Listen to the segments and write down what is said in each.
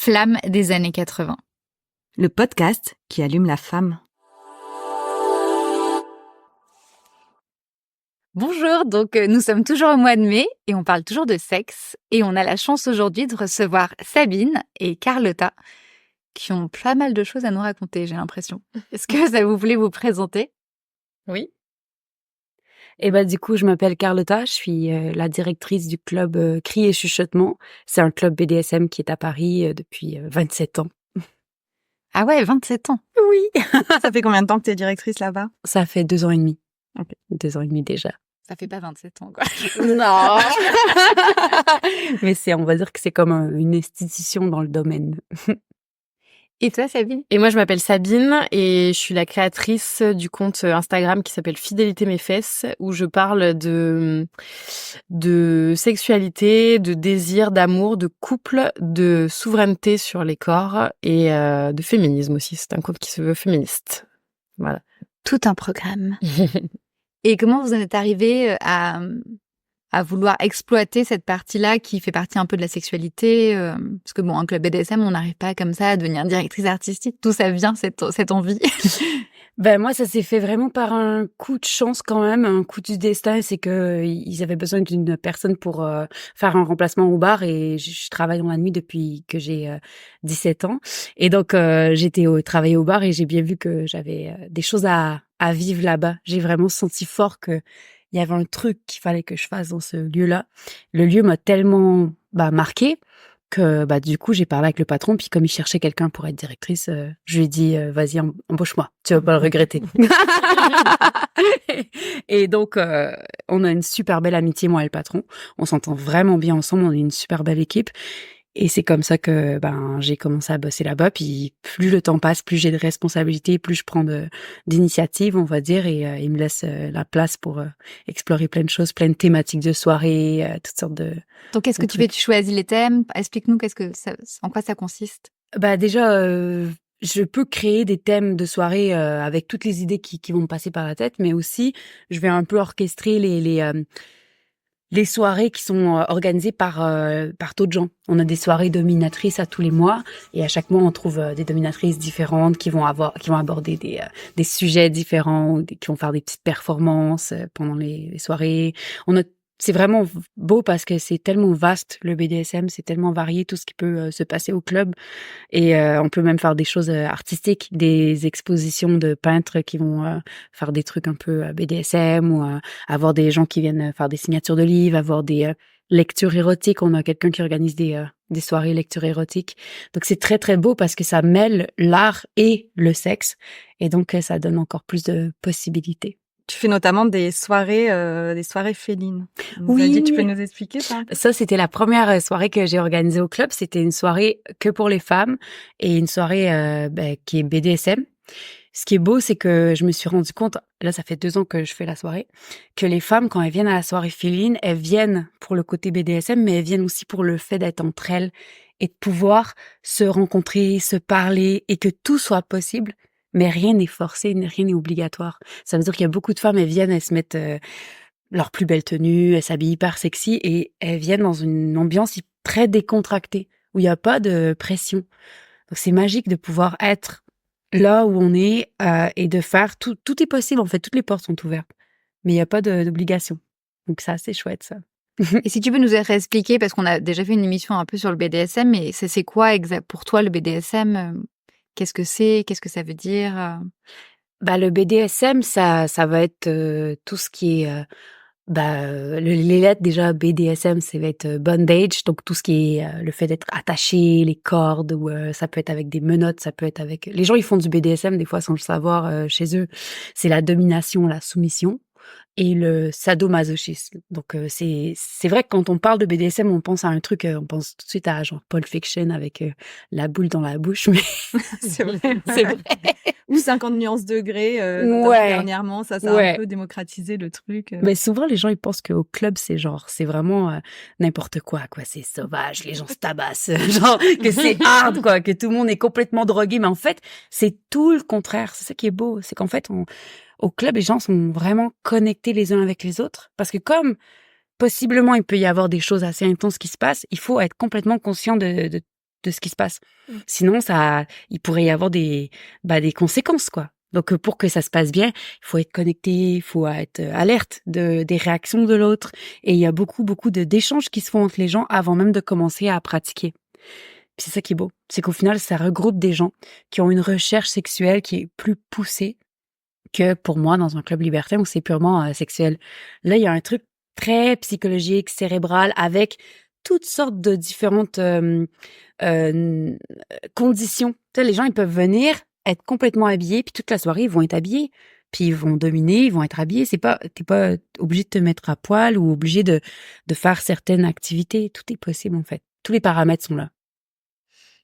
Flamme des années 80. Le podcast qui allume la femme. Bonjour, donc nous sommes toujours au mois de mai et on parle toujours de sexe et on a la chance aujourd'hui de recevoir Sabine et Carlotta qui ont pas mal de choses à nous raconter, j'ai l'impression. Est-ce que ça vous voulez vous présenter? Oui. Et du coup, je m'appelle Carlotta, je suis la directrice du club Cris et Chuchotements. C'est un club BDSM qui est à Paris depuis 27 ans. Ah ouais, 27 ans. Oui. Ça fait combien de temps que tu es directrice là-bas? Ça fait 2 ans et demi. Ok. 2 ans et demi déjà. Ça fait pas 27 ans, quoi. Non. Mais on va dire que c'est comme une institution dans le domaine. Et toi, Sabine? Et moi, je m'appelle Sabine et je suis la créatrice du compte Instagram qui s'appelle Fidélité mes fesses, où je parle de sexualité, de désir, d'amour, de couple, de souveraineté sur les corps et de féminisme aussi. C'est un compte qui se veut féministe. Voilà. Tout un programme. Et comment vous en êtes arrivée à vouloir exploiter cette partie-là qui fait partie un peu de la sexualité parce que bon, un club BDSM, on n'arrive pas comme ça à devenir directrice artistique. D'où ça vient cette envie? Moi, ça s'est fait vraiment par un coup de chance quand même, un coup du destin. C'est que ils avaient besoin d'une personne pour faire un remplacement au bar et je travaille dans la nuit depuis que j'ai 17 ans. Et donc, j'étais travailler au bar et j'ai bien vu que j'avais des choses à vivre là-bas. J'ai vraiment senti fort que il y avait un truc qu'il fallait que je fasse dans ce lieu-là. Le lieu m'a tellement marqué que du coup j'ai parlé avec le patron, puis comme il cherchait quelqu'un pour être directrice, je lui ai dit vas-y, embauche-moi, tu vas pas le regretter. Et donc on a une super belle amitié, moi et le patron, on s'entend vraiment bien ensemble, on est une super belle équipe. Et c'est comme ça que j'ai commencé à bosser là-bas. Puis plus le temps passe, plus j'ai de responsabilités, plus je prends d'initiatives, on va dire, et il me laisse la place pour explorer plein de choses, plein de thématiques de soirée, toutes sortes de. Donc, qu'est-ce que tu fais? Tu choisis les thèmes? Explique-nous en quoi ça consiste. Déjà, je peux créer des thèmes de soirée avec toutes les idées qui vont me passer par la tête, mais aussi je vais un peu orchestrer les soirées qui sont organisées par d'autres gens. On a des soirées dominatrices à tous les mois et à chaque mois on trouve des dominatrices différentes qui vont aborder des sujets différents, qui vont faire des petites performances pendant les soirées. C'est vraiment beau parce que c'est tellement vaste le BDSM, c'est tellement varié tout ce qui peut se passer au club et on peut même faire des choses artistiques, des expositions de peintres qui vont faire des trucs un peu BDSM ou avoir des gens qui viennent faire des signatures de livres, avoir des lectures érotiques. On a quelqu'un qui organise des soirées lectures érotiques. Donc c'est très très beau parce que ça mêle l'art et le sexe et donc ça donne encore plus de possibilités. Tu fais notamment des soirées félines. Oui. Tu peux nous expliquer ça? Ça, c'était la première soirée que j'ai organisée au club. C'était une soirée que pour les femmes et une soirée qui est BDSM. Ce qui est beau, c'est que je me suis rendu compte, là, ça fait 2 ans que je fais la soirée, que les femmes, quand elles viennent à la soirée féline, elles viennent pour le côté BDSM, mais elles viennent aussi pour le fait d'être entre elles et de pouvoir se rencontrer, se parler et que tout soit possible. Mais rien n'est forcé, rien n'est obligatoire. Ça veut dire qu'il y a beaucoup de femmes, elles viennent, elles se mettent leur plus belle tenue, elles s'habillent hyper sexy et elles viennent dans une ambiance très décontractée, où il n'y a pas de pression. Donc c'est magique de pouvoir être là où on est et de faire tout est possible en fait, toutes les portes sont ouvertes. Mais il n'y a pas d'obligation. Donc ça, c'est chouette ça. Et si tu peux nous réexpliquer, parce qu'on a déjà fait une émission un peu sur le BDSM, mais c'est quoi pour toi le BDSM? Qu'est-ce que c'est? Qu'est-ce que ça veut dire? Le BDSM, ça va être tout ce qui est les lettres déjà BDSM, ça va être bondage, donc tout ce qui est le fait d'être attaché, les cordes, ou ça peut être avec des menottes, ça peut être avec. Les gens ils font du BDSM des fois sans le savoir chez eux. C'est la domination, la soumission. Et le sadomasochisme. Donc c'est vrai que quand on parle de BDSM, on pense à un truc, on pense tout de suite à genre Pulp Fiction avec la boule dans la bouche, mais c'est vrai. c'est vrai. Ou 50 nuances degrés. Ouais. Dernièrement, ça a Ouais. un peu démocratisé le truc. Mais souvent les gens ils pensent qu'au club c'est vraiment n'importe quoi, c'est sauvage, les gens se tabassent, genre que c'est hard quoi, que tout le monde est complètement drogué, mais en fait c'est tout le contraire. C'est ça qui est beau, c'est qu'en fait au club, les gens sont vraiment connectés les uns avec les autres. Parce que comme, possiblement, il peut y avoir des choses assez intenses qui se passent, il faut être complètement conscient de de ce qui se passe. Sinon, il pourrait y avoir des conséquences, quoi. Donc, pour que ça se passe bien, il faut être connecté, il faut être alerte des réactions de l'autre. Et il y a beaucoup, beaucoup d'échanges qui se font entre les gens avant même de commencer à pratiquer. Puis c'est ça qui est beau. C'est qu'au final, ça regroupe des gens qui ont une recherche sexuelle qui est plus poussée que pour moi dans un club libertin où c'est purement sexuel. Là, il y a un truc très psychologique, cérébral, avec toutes sortes de différentes conditions. Tu sais, les gens, ils peuvent venir être complètement habillés, puis toute la soirée, ils vont être habillés. Puis ils vont dominer, ils vont être habillés. T'es pas obligé de te mettre à poil ou obligé de faire certaines activités. Tout est possible, en fait. Tous les paramètres sont là.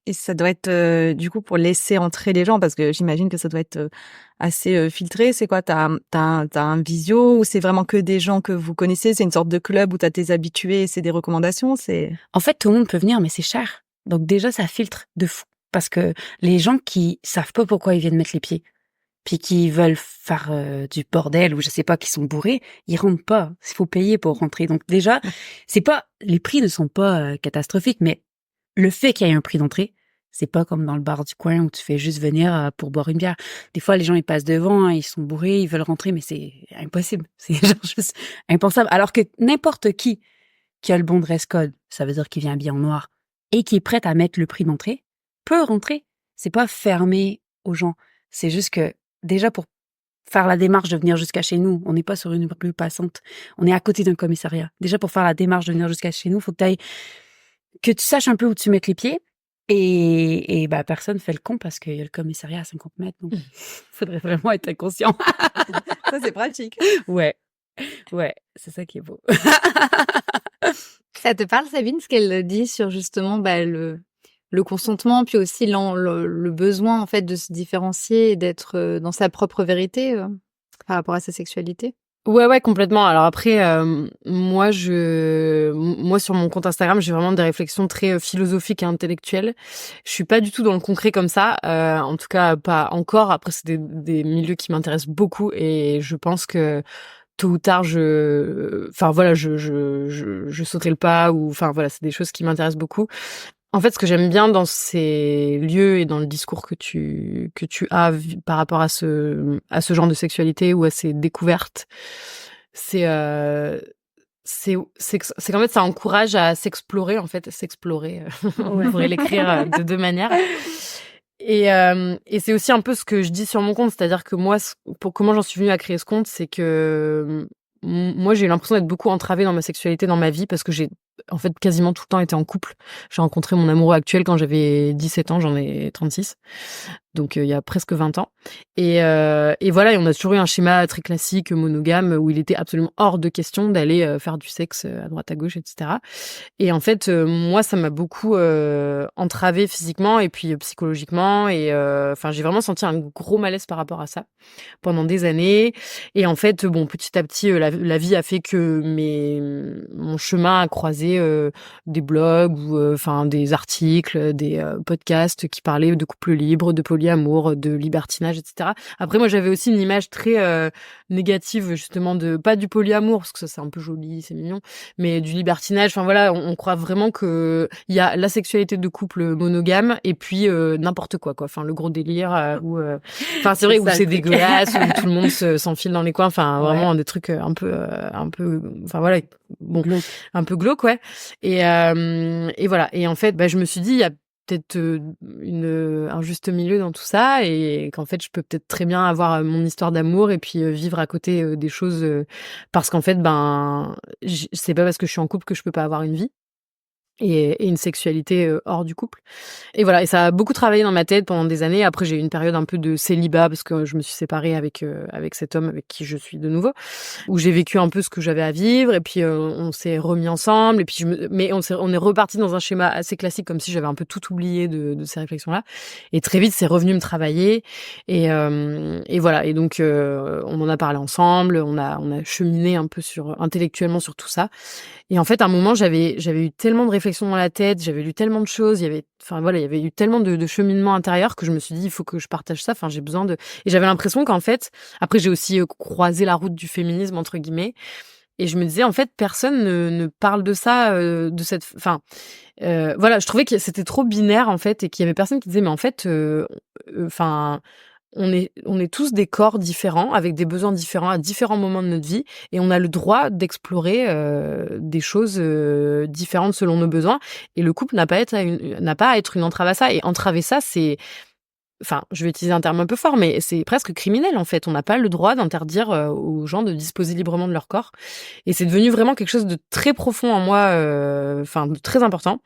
Et ça doit être, du coup, pour laisser entrer les gens, parce que j'imagine que ça doit être assez filtré. C'est quoi? T'as un visio ou c'est vraiment que des gens que vous connaissez? C'est une sorte de club où t'as tes habitués et c'est des recommandations? En fait, tout le monde peut venir, mais c'est cher. Donc déjà, ça filtre de fou. Parce que les gens qui savent pas pourquoi ils viennent mettre les pieds, puis qui veulent faire du bordel ou je sais pas, qui sont bourrés, ils rentrent pas. Il faut payer pour rentrer. Donc déjà, les prix ne sont pas catastrophiques, mais le fait qu'il y ait un prix d'entrée, c'est pas comme dans le bar du coin où tu fais juste venir pour boire une bière. Des fois, les gens, ils passent devant, ils sont bourrés, ils veulent rentrer, mais c'est impossible. C'est genre juste impensable. Alors que n'importe qui a le bon dress code, ça veut dire qu'il vient habillé en noir, et qui est prêt à mettre le prix d'entrée, peut rentrer. C'est pas fermé aux gens. C'est juste que, déjà, pour faire la démarche de venir jusqu'à chez nous, on n'est pas sur une rue passante, on est à côté d'un commissariat. Déjà, pour faire la démarche de venir jusqu'à chez nous, faut que tu saches un peu où tu mets les pieds. Et personne fait le con parce qu'il y a le commissariat à 50 mètres. Donc, faudrait vraiment être inconscient. Ça, c'est pratique. Ouais, c'est ça qui est beau. Ça te parle, Sabine, ce qu'elle dit sur justement le consentement, puis aussi le besoin en fait de se différencier et d'être dans sa propre vérité par rapport à sa sexualité? Ouais, complètement. Alors après, moi sur mon compte Instagram, j'ai vraiment des réflexions très philosophiques et intellectuelles. Je suis pas du tout dans le concret comme ça, en tout cas pas encore. Après, c'est des milieux qui m'intéressent beaucoup et je pense que tôt ou tard, je sauterai le pas ou, enfin voilà, c'est des choses qui m'intéressent beaucoup. En fait, ce que j'aime bien dans ces lieux et dans le discours que tu as par rapport à ce genre de sexualité ou à ces découvertes, c'est qu'en fait ça encourage à s'explorer en fait, on pourrait l'écrire de deux manières. Et c'est aussi un peu ce que je dis sur mon compte, c'est-à-dire que moi, pour comment j'en suis venue à créer ce compte, c'est que moi j'ai eu l'impression d'être beaucoup entravée dans ma sexualité dans ma vie parce que j'ai en fait quasiment tout le temps été en couple. J'ai rencontré mon amoureux actuel quand j'avais 17 ans, j'en ai 36. Donc il y a presque 20 ans. Et voilà, et on a toujours eu un schéma très classique monogame où il était absolument hors de question d'aller faire du sexe à droite à gauche, etc. Et en fait, moi, ça m'a beaucoup entravée physiquement et puis psychologiquement. Et enfin, j'ai vraiment senti un gros malaise par rapport à ça pendant des années. Et en fait, bon, petit à petit, la vie a fait que mon chemin a croisé des blogs ou enfin des articles, des podcasts qui parlaient de couple libre, de polyamour, de libertinage, etc. Après, moi, j'avais aussi une image très négative, justement, pas du polyamour, parce que ça, c'est un peu joli, c'est mignon, mais du libertinage. Enfin, voilà, on croit vraiment que il y a la sexualité de couple monogame et puis n'importe quoi. Enfin, le gros délire enfin, c'est vrai, où c'est dégueulasse, où tout le monde s'enfile dans les coins. Enfin, vraiment, des trucs un peu, enfin, voilà, bon, un peu glauque, ouais. Et voilà. Et en fait, je me suis dit, il y a peut-être un juste milieu dans tout ça et qu'en fait je peux peut-être très bien avoir mon histoire d'amour et puis vivre à côté des choses parce qu'en fait c'est pas parce que je suis en couple que je peux pas avoir une vie et une sexualité hors du couple. Et voilà, et ça a beaucoup travaillé dans ma tête pendant des années. Après, j'ai eu une période un peu de célibat parce que je me suis séparée avec cet homme avec qui je suis de nouveau, où j'ai vécu un peu ce que j'avais à vivre et puis on s'est remis ensemble et puis mais on est reparti dans un schéma assez classique comme si j'avais un peu tout oublié de ces réflexions-là. Et très vite, c'est revenu me travailler et voilà. Et donc on en a parlé ensemble, on a cheminé un peu intellectuellement sur tout ça. Et en fait, à un moment, j'avais eu tellement de réflexions dans la tête, j'avais lu tellement de choses, il y avait eu tellement de cheminement intérieur que je me suis dit, il faut que je partage ça. Enfin, j'ai besoin de. Et j'avais l'impression qu'en fait, après, j'ai aussi croisé la route du féminisme entre guillemets. Et je me disais, en fait, personne ne parle de ça, de cette... Enfin, voilà, je trouvais que c'était trop binaire, en fait, et qu'il y avait personne qui disait, mais en fait, enfin... on est tous des corps différents, avec des besoins différents à différents moments de notre vie, et on a le droit d'explorer des choses différentes selon nos besoins. Et le couple n'a pas à être une entrave à ça. Et entraver ça, c'est... Enfin, je vais utiliser un terme un peu fort, mais c'est presque criminel, en fait. On n'a pas le droit d'interdire aux gens de disposer librement de leur corps. Et c'est devenu vraiment quelque chose de très profond en moi, enfin, de très important.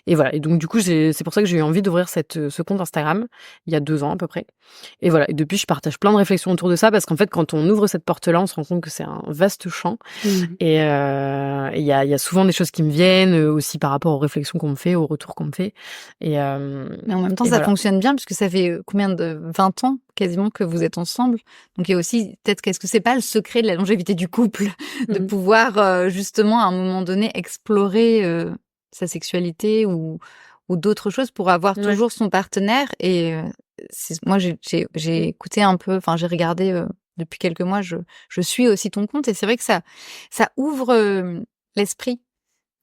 Et voilà. Et donc, du coup, c'est pour ça que j'ai eu envie d'ouvrir ce compte Instagram, il y a 2 ans à peu près. Et voilà. Et depuis, je partage plein de réflexions autour de ça, parce qu'en fait, quand on ouvre cette porte-là, on se rend compte que c'est un vaste champ. Et il y a souvent des choses qui me viennent, aussi par rapport aux réflexions qu'on me fait, aux retours qu'on me fait. Mais en même temps, ça fonctionne bien, puisque ça fait combien de 20 ans quasiment que vous êtes ensemble. Donc il y a aussi peut-être qu'est-ce que c'est pas le secret de la longévité du couple de pouvoir justement à un moment donné explorer sa sexualité ou d'autres choses pour avoir toujours son partenaire. Et moi j'ai écouté un peu, enfin j'ai regardé depuis quelques mois, je suis aussi ton compte, et c'est vrai que ça ouvre l'esprit.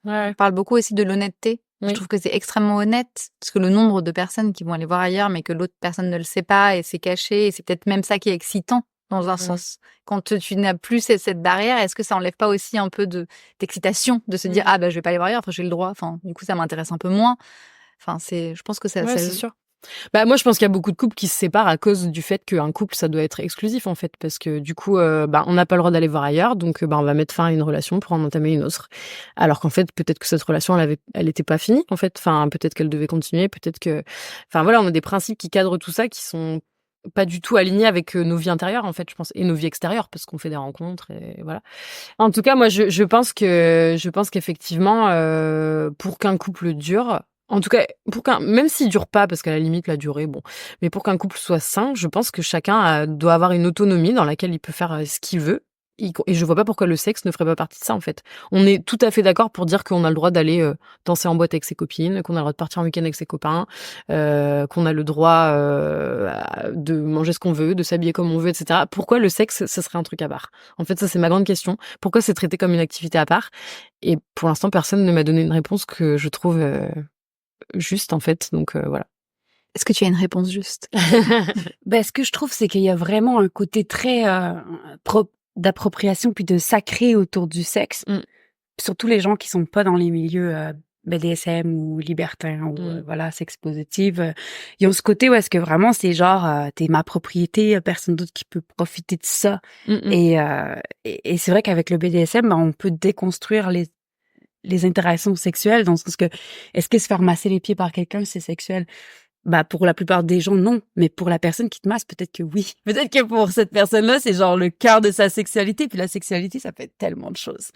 On parle beaucoup aussi de l'honnêteté. Je trouve que c'est extrêmement honnête, parce que le nombre de personnes qui vont aller voir ailleurs, mais que l'autre personne ne le sait pas, et c'est caché, et c'est peut-être même ça qui est excitant, dans un sens. Quand tu n'as plus cette barrière, est-ce que ça enlève pas aussi un peu d'excitation, de se dire, ah bah je vais pas aller voir ailleurs, après j'ai le droit, enfin, du coup ça m'intéresse un peu moins. Enfin, je pense que ça c'est sûr. Bah moi je pense qu'il y a beaucoup de couples qui se séparent à cause du fait qu'un couple ça doit être exclusif, en fait, parce que du coup on n'a pas le droit d'aller voir ailleurs, donc on va mettre fin à une relation pour en entamer une autre, alors qu'en fait peut-être que cette relation elle était pas finie, en fait, enfin peut-être qu'elle devait continuer, peut-être que, enfin voilà, on a des principes qui cadrent tout ça qui sont pas du tout alignés avec nos vies intérieures, en fait, je pense, et nos vies extérieures, parce qu'on fait des rencontres, et voilà. En tout cas, moi je pense qu'effectivement pour qu'un couple dure, en tout cas, même s'il dure pas, parce qu'à la limite, la durée, bon, mais pour qu'un couple soit sain, je pense que chacun doit avoir une autonomie dans laquelle il peut faire ce qu'il veut. Et je vois pas pourquoi le sexe ne ferait pas partie de ça, en fait. On est tout à fait d'accord pour dire qu'on a le droit d'aller danser en boîte avec ses copines, qu'on a le droit de partir en week-end avec ses copains, qu'on a le droit de manger ce qu'on veut, de s'habiller comme on veut, etc. Pourquoi le sexe, ce serait un truc à part? En fait, ça, c'est ma grande question. Pourquoi c'est traité comme une activité à part? Et pour l'instant, personne ne m'a donné une réponse que je trouve juste, en fait, donc voilà. Est-ce que tu as une réponse juste? Ce que je trouve, c'est qu'il y a vraiment un côté très d'appropriation puis de sacré autour du sexe. Surtout les gens qui sont pas dans les milieux BDSM ou libertins ou voilà, sexe positif. Ils ont ce côté où est-ce que vraiment c'est genre t'es ma propriété, personne d'autre qui peut profiter de ça. Et c'est vrai qu'avec le BDSM, on peut déconstruire les interactions sexuelles, dans le sens que est-ce que se faire masser les pieds par quelqu'un c'est sexuel? Pour la plupart des gens, non. Mais pour la personne qui te masse, peut-être que oui. Peut-être que pour cette personne-là, c'est genre le cœur de sa sexualité. Puis la sexualité, ça peut être tellement de choses.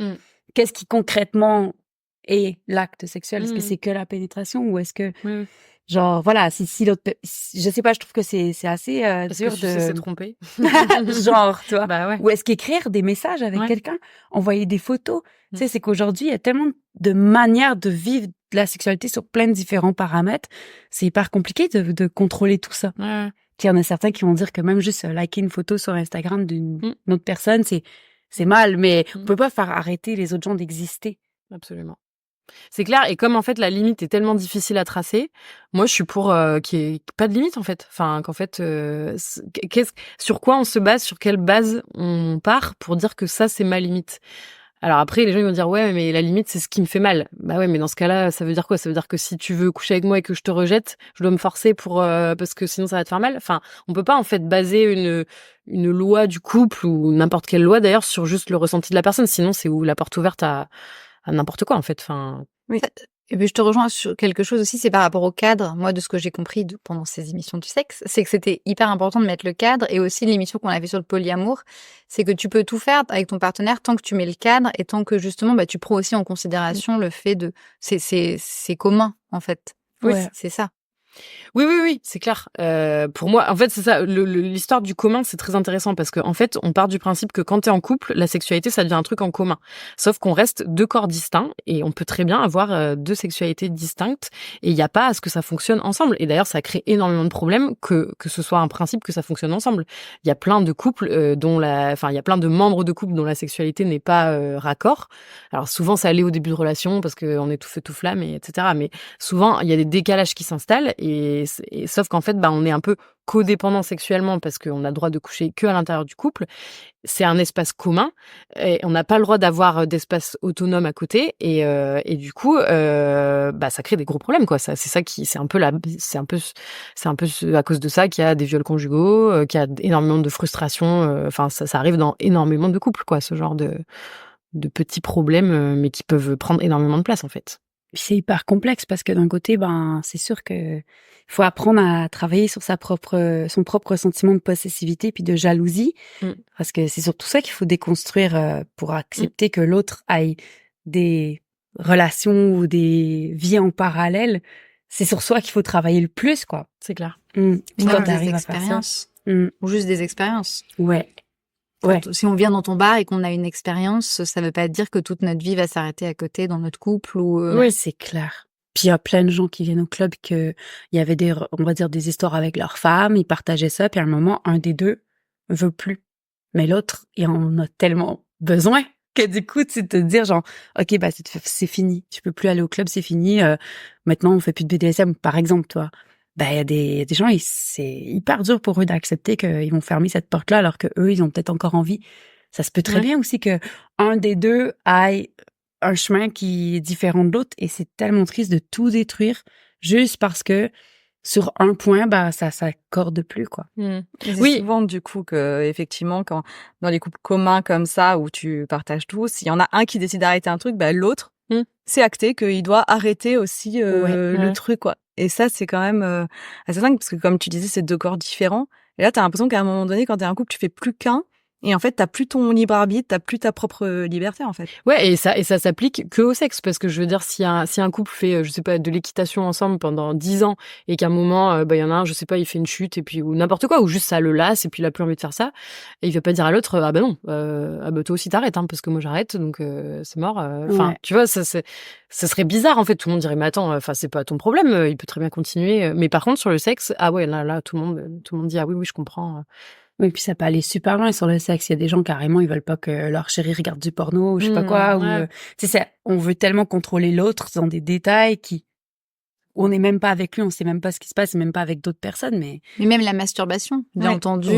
Qu'est-ce qui concrètement est l'acte sexuel? Est-ce que c'est que la pénétration, ou est-ce que, genre, voilà, si l'autre, je sais pas, je trouve que c'est assez dur de se tromper. Genre, tu vois. Ouais. Ou est-ce qu'écrire des messages avec quelqu'un, envoyer des photos. Tu sais, c'est qu'aujourd'hui, il y a tellement de manières de vivre de la sexualité sur plein de différents paramètres. C'est hyper compliqué de contrôler tout ça. Il y en a certains qui vont dire que même juste liker une photo sur Instagram d'une autre personne, c'est mal, mais on peut pas faire arrêter les autres gens d'exister. Absolument. C'est clair, et comme en fait la limite est tellement difficile à tracer, moi je suis pour qu'il n'y ait pas de limite, en fait. Enfin, qu'en fait, sur quoi on se base, sur quelle base on part pour dire que ça c'est ma limite. Alors après, les gens ils vont dire ouais, mais la limite c'est ce qui me fait mal. Bah ouais, mais dans ce cas-là, ça veut dire quoi? Ça veut dire que si tu veux coucher avec moi et que je te rejette, je dois me forcer parce que sinon ça va te faire mal. Enfin, on peut pas en fait baser une loi du couple, ou n'importe quelle loi d'ailleurs, sur juste le ressenti de la personne. Sinon, c'est la porte ouverte à n'importe quoi, en fait. Enfin. Oui. Et puis je te rejoins sur quelque chose aussi, c'est par rapport au cadre. Moi, de ce que j'ai compris pendant ces émissions du sexe, c'est que c'était hyper important de mettre le cadre, et aussi l'émission qu'on avait sur le polyamour, c'est que tu peux tout faire avec ton partenaire tant que tu mets le cadre, et tant que justement tu prends aussi en considération le fait de c'est commun, en fait. Oui, c'est ça. Oui, c'est clair. Pour moi, en fait, c'est ça. L'histoire du commun, c'est très intéressant parce que, en fait, on part du principe que quand t'es en couple, la sexualité, ça devient un truc en commun. Sauf qu'on reste deux corps distincts et on peut très bien avoir deux sexualités distinctes et il n'y a pas à ce que ça fonctionne ensemble. Et d'ailleurs, ça crée énormément de problèmes que ce soit un principe que ça fonctionne ensemble. Il y a plein de couples il y a plein de membres de couples dont la sexualité n'est pas raccord. Alors souvent, ça allait au début de relation parce qu'on est tout feu tout flamme, etc. Mais souvent, il y a des décalages qui s'installent et sauf qu'en fait, on est un peu codépendant sexuellement parce qu'on a le droit de coucher que à l'intérieur du couple. C'est un espace commun et on n'a pas le droit d'avoir d'espace autonome à côté et du coup, ça crée des gros problèmes, quoi. Ça, c'est ça qui, c'est un peu à cause de ça qu'il y a des viols conjugaux, qu'il y a énormément de frustration. Enfin, ça arrive dans énormément de couples, quoi, ce genre de petits problèmes, mais qui peuvent prendre énormément de place, en fait. C'est hyper complexe parce que d'un côté, c'est sûr que faut apprendre à travailler sur son propre sentiment de possessivité puis de jalousie, parce que c'est surtout ça qu'il faut déconstruire pour accepter que l'autre ait des relations ou des vies en parallèle. C'est sur soi qu'il faut travailler le plus, quoi. C'est clair. Puis quand des t'arrives à faire ça. expériences. Ou juste des expériences. Ouais. Si on vient dans ton bar et qu'on a une expérience, ça veut pas dire que toute notre vie va s'arrêter à côté dans notre couple ou. Oui, c'est clair. Puis il y a plein de gens qui viennent au club il y avait on va dire des histoires avec leur femme, ils partageaient ça, puis à un moment, un des deux veut plus. Mais l'autre, il en a tellement besoin que du coup, tu te dire genre, OK, c'est fini. Tu peux plus aller au club, c'est fini. Maintenant, on fait plus de BDSM, par exemple, toi. Il y a des gens, c'est hyper dur pour eux d'accepter qu'ils vont fermer cette porte-là alors que eux, ils ont peut-être encore envie. Ça se peut très bien aussi que un des deux aille un chemin qui est différent de l'autre et c'est tellement triste de tout détruire juste parce que sur un point, ça s'accorde plus, quoi. C'est souvent, du coup, que, effectivement, quand, dans les couples communs comme ça, où tu partages tout, s'il y en a un qui décide d'arrêter un truc, l'autre, c'est acté qu'il doit arrêter aussi, le truc, quoi. Et ça, c'est quand même, assez dingue, parce que comme tu disais, c'est deux corps différents. Et là, t'as l'impression qu'à un moment donné, quand t'es un couple, tu fais plus qu'un. Et en fait, t'as plus ton libre arbitre, t'as plus ta propre liberté, en fait. Ouais, et ça s'applique que au sexe, parce que je veux dire, si un couple fait, je sais pas, de l'équitation ensemble pendant 10 ans, et qu'à un moment, il y en a un, je sais pas, il fait une chute, et puis, ou n'importe quoi, ou juste ça le lasse, et puis il a plus envie de faire ça, et il va pas dire à l'autre, non, toi aussi t'arrêtes, parce que moi j'arrête, donc, c'est mort, tu vois, ça serait bizarre, en fait, tout le monde dirait, mais attends, c'est pas ton problème, il peut très bien continuer, mais par contre, sur le sexe, là, tout le monde dit, ah oui, je comprends, Oui, puis ça peut aller super loin sur le sexe. Il y a des gens, carrément, ils veulent pas que leur chéri regarde du porno ou je sais pas quoi. Ou, on veut tellement contrôler l'autre dans des détails on n'est même pas avec lui, on sait même pas ce qui se passe, même pas avec d'autres personnes, mais même la masturbation, bien entendu.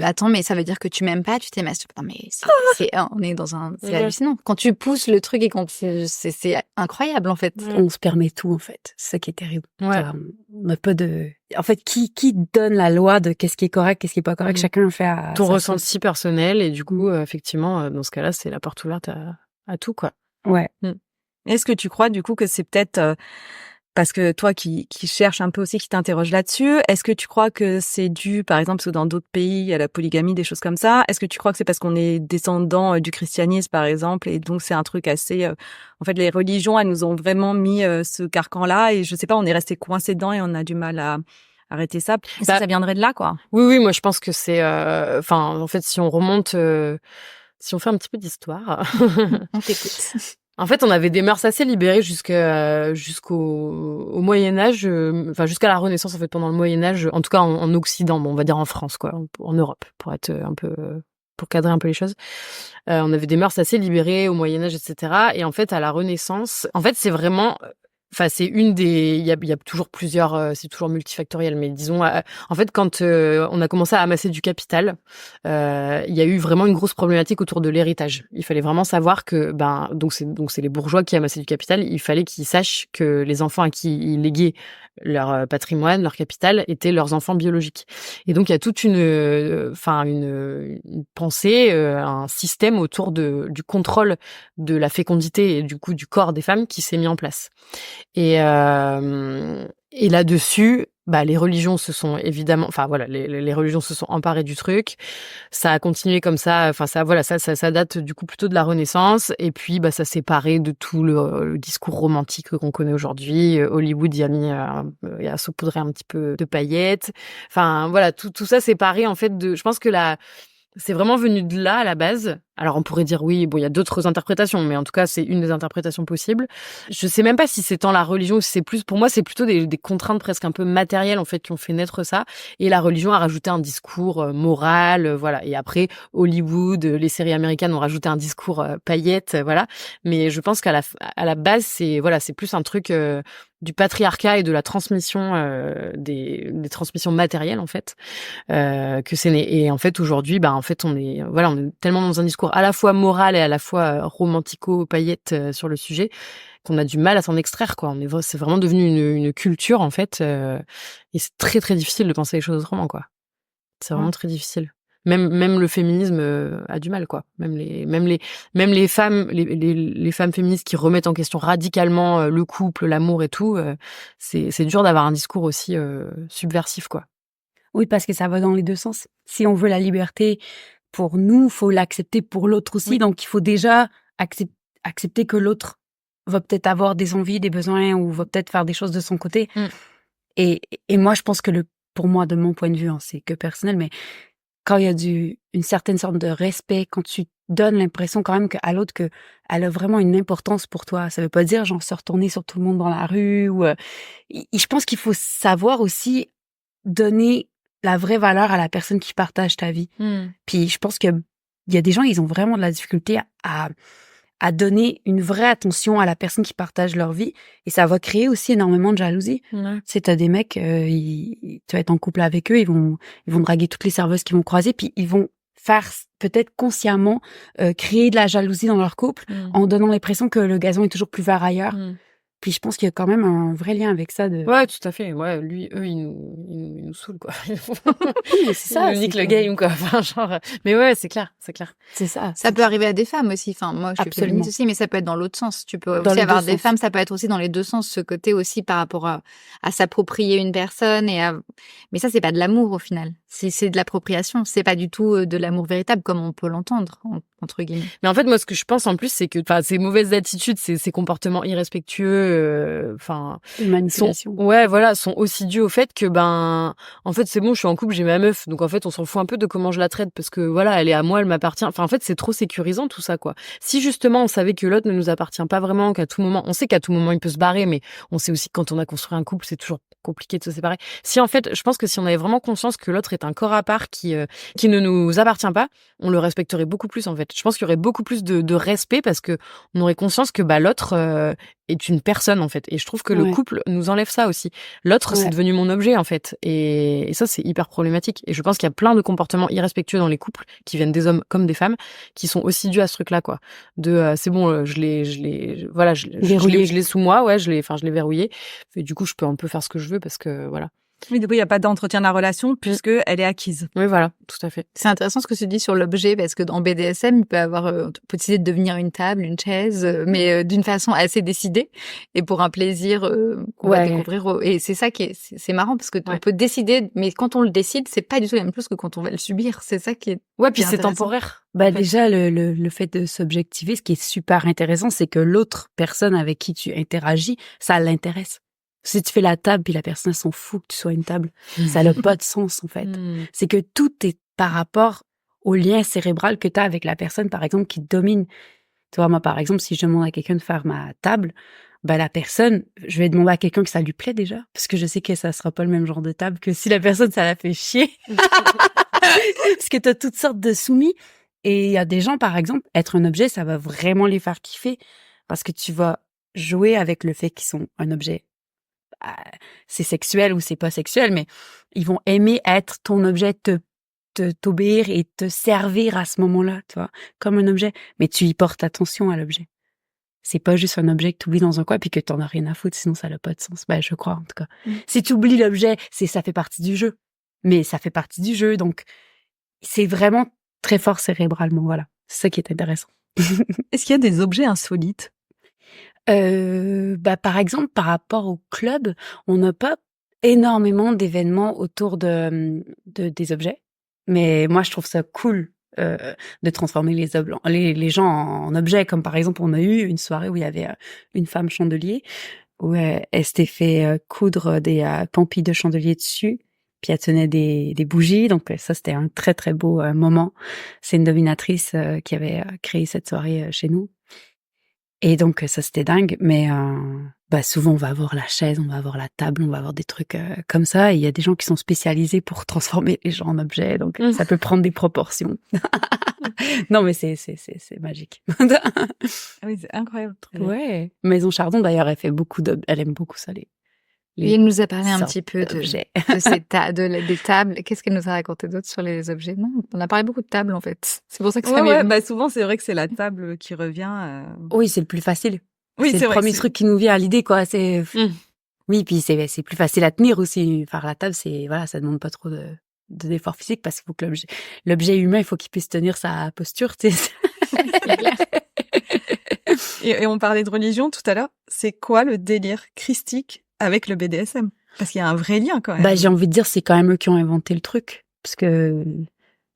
Attends, mais ça veut dire que tu m'aimes pas, tu t'es masturbé. Non, mais on est c'est hallucinant. Quand tu pousses le truc et quand c'est incroyable, en fait. On se permet tout, en fait. C'est ça qui est terrible. On n'a pas en fait, qui donne la loi de qu'est-ce qui est correct, qu'est-ce qui est pas correct? Chacun fait à ton ressenti personnel et du coup, effectivement, dans ce cas-là, c'est la porte ouverte à tout, quoi. Ouais. Est-ce que tu crois, du coup, que c'est peut-être, parce que toi qui cherches un peu aussi, qui t'interroge là-dessus, est-ce que tu crois que c'est dû, par exemple, parce que dans d'autres pays, il y a la polygamie, des choses comme ça. Est-ce que tu crois que c'est parce qu'on est descendant du christianisme, par exemple, et donc c'est un truc assez... en fait, les religions, elles nous ont vraiment mis ce carcan-là, et je sais pas, on est resté coincé dedans et on a du mal à arrêter ça. Ça viendrait de là, quoi. Oui, moi je pense que c'est... en fait, si on remonte... si on fait un petit peu d'histoire... On t'écoute. En fait, on avait des mœurs assez libérées jusqu'au Moyen-Âge, jusqu'à la Renaissance, en fait, pendant le Moyen-Âge, en tout cas en Occident, on va dire en France, quoi, en Europe, pour être un peu, pour cadrer un peu les choses. On avait des mœurs assez libérées au Moyen-Âge, etc. Et en fait, à la Renaissance, en fait, c'est vraiment... c'est une des... Il y a toujours plusieurs... c'est toujours multifactoriel, mais disons... en fait, quand on a commencé à amasser du capital, il y a eu vraiment une grosse problématique autour de l'héritage. Il fallait vraiment savoir que... Donc c'est les bourgeois qui amassaient du capital. Il fallait qu'ils sachent que les enfants à qui ils léguaient leur patrimoine, leur capital, étaient leurs enfants biologiques. Et donc, il y a toute une pensée, un système autour du contrôle de la fécondité et du coup du corps des femmes qui s'est mis en place. Et là-dessus, les religions se sont évidemment, enfin voilà, les religions se sont emparées du truc. Ça a continué comme ça. Enfin ça date du coup plutôt de la Renaissance. Et puis ça s'est paré de tout le discours romantique qu'on connaît aujourd'hui. Hollywood y a saupoudré un petit peu de paillettes. Enfin voilà, tout ça s'est paré en fait de. Je pense que c'est vraiment venu de là à la base. Alors on pourrait dire oui, bon, il y a d'autres interprétations, mais en tout cas c'est une des interprétations possibles. Je sais même pas si c'est tant la religion ou si c'est plus, pour moi c'est plutôt des contraintes presque un peu matérielles en fait qui ont fait naître ça. Et la religion a rajouté un discours moral, voilà. Et après Hollywood, les séries américaines ont rajouté un discours paillettes, voilà. Mais je pense qu'à la base c'est plus un truc du patriarcat et de la transmission des transmissions matérielles en fait que c'est né. Et en fait aujourd'hui en fait on est tellement dans un discours à la fois moral et à la fois romantico-paillette sur le sujet qu'on a du mal à s'en extraire quoi. C'est vraiment devenu une culture en fait et c'est très très difficile de penser les choses autrement quoi. C'est vraiment très difficile. Même le féminisme a du mal quoi. Même les femmes les femmes féministes qui remettent en question radicalement le couple, l'amour et tout, c'est dur d'avoir un discours aussi subversif quoi. Oui, parce que ça va dans les deux sens. Si on veut la liberté pour nous, faut l'accepter pour l'autre aussi. Oui. Donc, il faut déjà accepter que l'autre va peut-être avoir des envies, des besoins ou va peut-être faire des choses de son côté. Et moi, je pense que pour moi, de mon point de vue, c'est que personnel, mais quand il y a une certaine sorte de respect, quand tu donnes l'impression quand même à l'autre qu'elle a vraiment une importance pour toi, ça veut pas dire genre se retourner sur tout le monde dans la rue ou je pense qu'il faut savoir aussi donner la vraie valeur à la personne qui partage ta vie. Puis je pense que il y a des gens, ils ont vraiment de la difficulté à donner une vraie attention à la personne qui partage leur vie et ça va créer aussi énormément de jalousie. Ouais. Tu sais, t'as des mecs, tu vas être en couple avec eux, ils vont draguer toutes les serveuses qu'ils vont croiser, puis ils vont faire peut-être consciemment créer de la jalousie dans leur couple en donnant l'impression que le gazon est toujours plus vert ailleurs. Puis je pense qu'il y a quand même un vrai lien avec ça. Ouais, tout à fait. Ouais, eux, ils nous saoulent, quoi. Oui, c'est ça. Ils nous niquent le game, quoi. Enfin, genre... Mais ouais, c'est clair. C'est ça. Ça peut arriver à des femmes aussi. Enfin, moi, je suis féministe aussi, mais ça peut être dans l'autre sens. Tu peux aussi avoir des femmes, ça peut être aussi dans les deux sens. Ce côté aussi par rapport à s'approprier une personne mais ça, c'est pas de l'amour au final. C'est de l'appropriation. C'est pas du tout de l'amour véritable comme on peut l'entendre, entre guillemets. Mais en fait, moi, ce que je pense en plus, c'est que, ces mauvaises attitudes, ces comportements irrespectueux, sont aussi dus au fait que, en fait, c'est bon, je suis en couple, j'ai ma meuf, donc en fait, on s'en fout un peu de comment je la traite parce que voilà, elle est à moi, elle m'appartient. Enfin, en fait, c'est trop sécurisant tout ça, quoi. Si justement on savait que l'autre ne nous appartient pas vraiment, qu'à tout moment, on sait qu'à tout moment il peut se barrer, mais on sait aussi que quand on a construit un couple, c'est toujours compliqué de se séparer. Si en fait, je pense que si on avait vraiment conscience que l'autre est un corps à part qui ne nous appartient pas, on le respecterait beaucoup plus en fait. Je pense qu'il y aurait beaucoup plus de respect parce que on aurait conscience que l'autre est une personne en fait. Et je trouve que le couple nous enlève ça aussi. L'autre c'est devenu mon objet en fait. Et ça c'est hyper problématique. Et je pense qu'il y a plein de comportements irrespectueux dans les couples qui viennent des hommes comme des femmes qui sont aussi dus à ce truc-là quoi. C'est bon, je l'ai sous moi, ouais, je l'ai verrouillé. Et du coup je peux un peu faire ce que je veux parce que voilà. Oui, du coup, il n'y a pas d'entretien de la relation puisque elle est acquise. Oui, voilà, tout à fait. C'est intéressant ce que tu dis sur l'objet parce que dans BDSM, il peut avoir possibilité de devenir une table, une chaise, mais d'une façon assez décidée et pour un plaisir qu'on va découvrir. Et c'est ça qui c'est marrant parce que on peut décider, mais quand on le décide, c'est pas du tout la même chose que quand on va le subir. C'est ça qui est puis c'est temporaire. Déjà, le fait de s'objectiver, ce qui est super intéressant, c'est que l'autre personne avec qui tu interagis, ça l'intéresse. Si tu fais la table puis la personne elle s'en fout que tu sois une table, ça n'a pas de sens en fait. C'est que tout est par rapport au lien cérébral que tu as avec la personne, par exemple, qui te domine. Tu vois, moi, par exemple, si je demande à quelqu'un de faire ma table, la personne, je vais demander à quelqu'un que ça lui plaît déjà, parce que je sais que ça sera pas le même genre de table que si la personne, ça la fait chier. Parce que tu as toutes sortes de soumis. Et il y a des gens, par exemple, être un objet, ça va vraiment les faire kiffer, parce que tu vas jouer avec le fait qu'ils sont un objet. C'est sexuel ou c'est pas sexuel, mais ils vont aimer être ton objet, t'obéir et te servir à ce moment-là, tu vois, comme un objet. Mais tu y portes attention à l'objet. C'est pas juste un objet que tu oublies dans un coin puis que t'en as rien à foutre, sinon ça n'a pas de sens. Je crois, en tout cas. Si tu oublies l'objet, ça fait partie du jeu. Mais ça fait partie du jeu, donc c'est vraiment très fort cérébralement, voilà. C'est ça qui est intéressant. Est-ce qu'il y a des objets insolites? Par exemple, par rapport au club, on n'a pas énormément d'événements autour des objets. Mais moi, je trouve ça cool de transformer les gens en objets. Comme par exemple, on a eu une soirée où il y avait une femme chandelier, où elle s'était fait coudre des pampilles de chandelier dessus. Puis elle tenait des bougies. Donc ça, c'était un très, très beau moment. C'est une dominatrice qui avait créé cette soirée chez nous. Et donc ça, c'était dingue. Mais souvent, on va avoir la chaise, on va avoir la table, on va avoir des trucs comme ça. Et il y a des gens qui sont spécialisés pour transformer les gens en objets. Donc ça peut prendre des proportions. Non, mais c'est magique. Oui, c'est incroyable. Ouais. Maison Chardon, d'ailleurs, elle aime beaucoup ça, Et elle nous a parlé un sortes petit peu d'objets. des tables. Qu'est-ce qu'elle nous a raconté d'autre sur les objets? Non, on a parlé beaucoup de tables, en fait. C'est pour ça que ça m'est venu. Souvent, c'est vrai que c'est la table qui revient. Oui, c'est le plus facile. Oui, c'est le vrai, premier truc qui nous vient à l'idée, quoi. C'est oui, puis c'est plus facile à tenir aussi. Enfin, la table, ça demande pas trop d'effort physique parce qu'il faut que l'objet humain, il faut qu'il puisse tenir sa posture, tu sais. Et on parlait de religion tout à l'heure. C'est quoi le délire christique avec le BDSM? Parce qu'il y a un vrai lien quand même. J'ai envie de dire, c'est quand même eux qui ont inventé le truc. Parce que,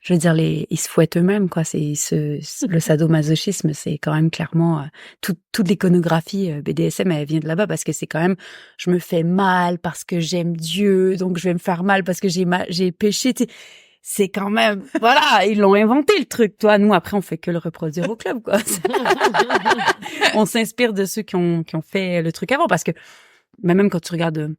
je veux dire, ils se fouettent eux-mêmes, quoi. Le sadomasochisme, c'est quand même clairement, toute l'iconographie BDSM, elle vient de là-bas parce que c'est quand même, je me fais mal parce que j'aime Dieu, donc je vais me faire mal parce que j'ai péché, tu sais. C'est quand même, voilà, ils l'ont inventé le truc. Toi, nous, après, on fait que le reproduire au club, quoi. On s'inspire de ceux qui ont fait le truc avant parce que, même quand tu regardes,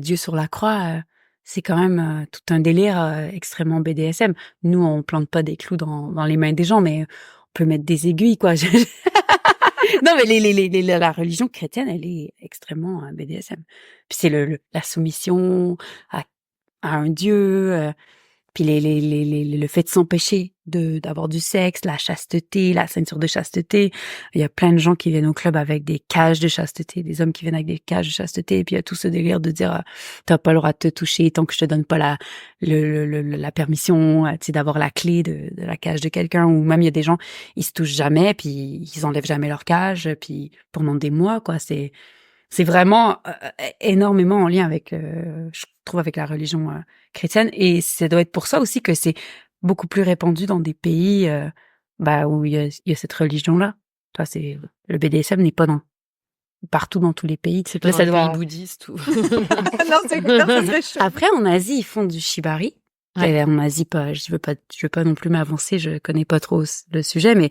Dieu sur la croix, c'est quand même tout un délire extrêmement BDSM. Nous, on plante pas des clous dans les mains des gens, mais on peut mettre des aiguilles, quoi. Non, mais la religion chrétienne, elle est extrêmement BDSM. Puis c'est la soumission à un Dieu, puis le fait de s'empêcher d'avoir du sexe, la chasteté, la ceinture de chasteté. Il y a plein de gens qui viennent au club avec des cages de chasteté, des hommes qui viennent avec des cages de chasteté. Et puis il y a tout ce délire de dire t'as pas le droit de te toucher tant que je te donne pas la permission, tu sais, d'avoir la clé de la cage de quelqu'un. Ou même il y a des gens, ils se touchent jamais, puis ils enlèvent jamais leur cage, puis pendant des mois, quoi. C'est vraiment énormément en lien avec, je trouve, avec la religion chrétienne. Et ça doit être pour ça aussi que c'est beaucoup plus répandu dans des pays où il y a cette religion-là. Toi, le BDSM n'est pas partout dans tous les pays. C'est pas dans les pays bouddhistes ou... Non, ça serait chaud. Après, en Asie, ils font du shibari. Ouais. Et en Asie, je veux pas non plus m'avancer, je connais pas trop le sujet, mais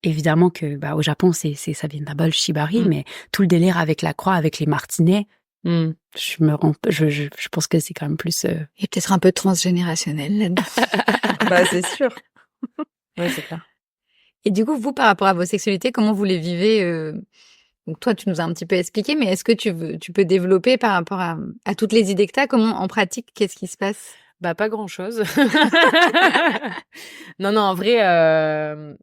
évidemment que au Japon, ça vient de là-bas le shibari, mais tout le délire avec la croix, avec les martinets, je pense que c'est quand même plus... Il y a peut-être un peu transgénérationnel là-dedans. C'est sûr. Ouais, c'est clair. Et du coup, vous, par rapport à vos sexualités, comment vous les vivez Donc toi, tu nous as un petit peu expliqué, mais est-ce que tu peux développer par rapport à toutes les idées que tu as? Comment, en pratique, qu'est-ce qui se passe? Pas grand-chose. Non, en vrai...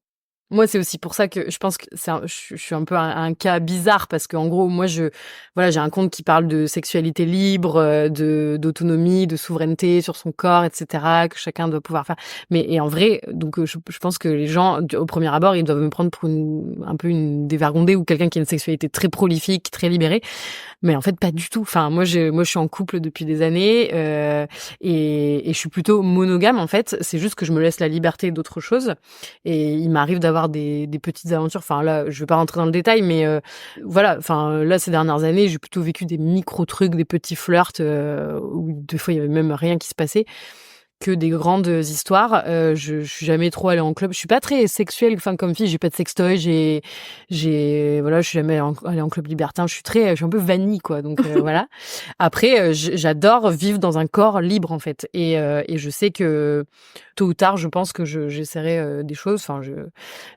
Moi, c'est aussi pour ça que je pense que je suis un peu un cas bizarre parce qu'en gros, moi, j'ai un compte qui parle de sexualité libre, d'autonomie, de souveraineté sur son corps, etc., que chacun doit pouvoir faire. Et en vrai, donc, je pense que les gens, au premier abord, ils doivent me prendre pour un peu une dévergondée ou quelqu'un qui a une sexualité très prolifique, très libérée. Mais en fait, pas du tout. Enfin, moi, je suis en couple depuis des années et je suis plutôt monogame. En fait, c'est juste que je me laisse la liberté d'autre chose. Et il m'arrive d'avoir des petites aventures. Enfin, là, je vais pas rentrer dans le détail, mais voilà. Enfin, là, ces dernières années, j'ai plutôt vécu des micro-trucs, des petits flirts où des fois, il y avait même rien qui se passait. Que des grandes histoires. Je suis jamais trop allée en club. Je suis pas très sexuelle, comme fille. J'ai pas de sextoy. Je suis jamais allée en club libertin. Je suis un peu vanille, quoi. Donc voilà. Après, j'adore vivre dans un corps libre, en fait. Et je sais que tôt ou tard, je pense que j'essaierai des choses.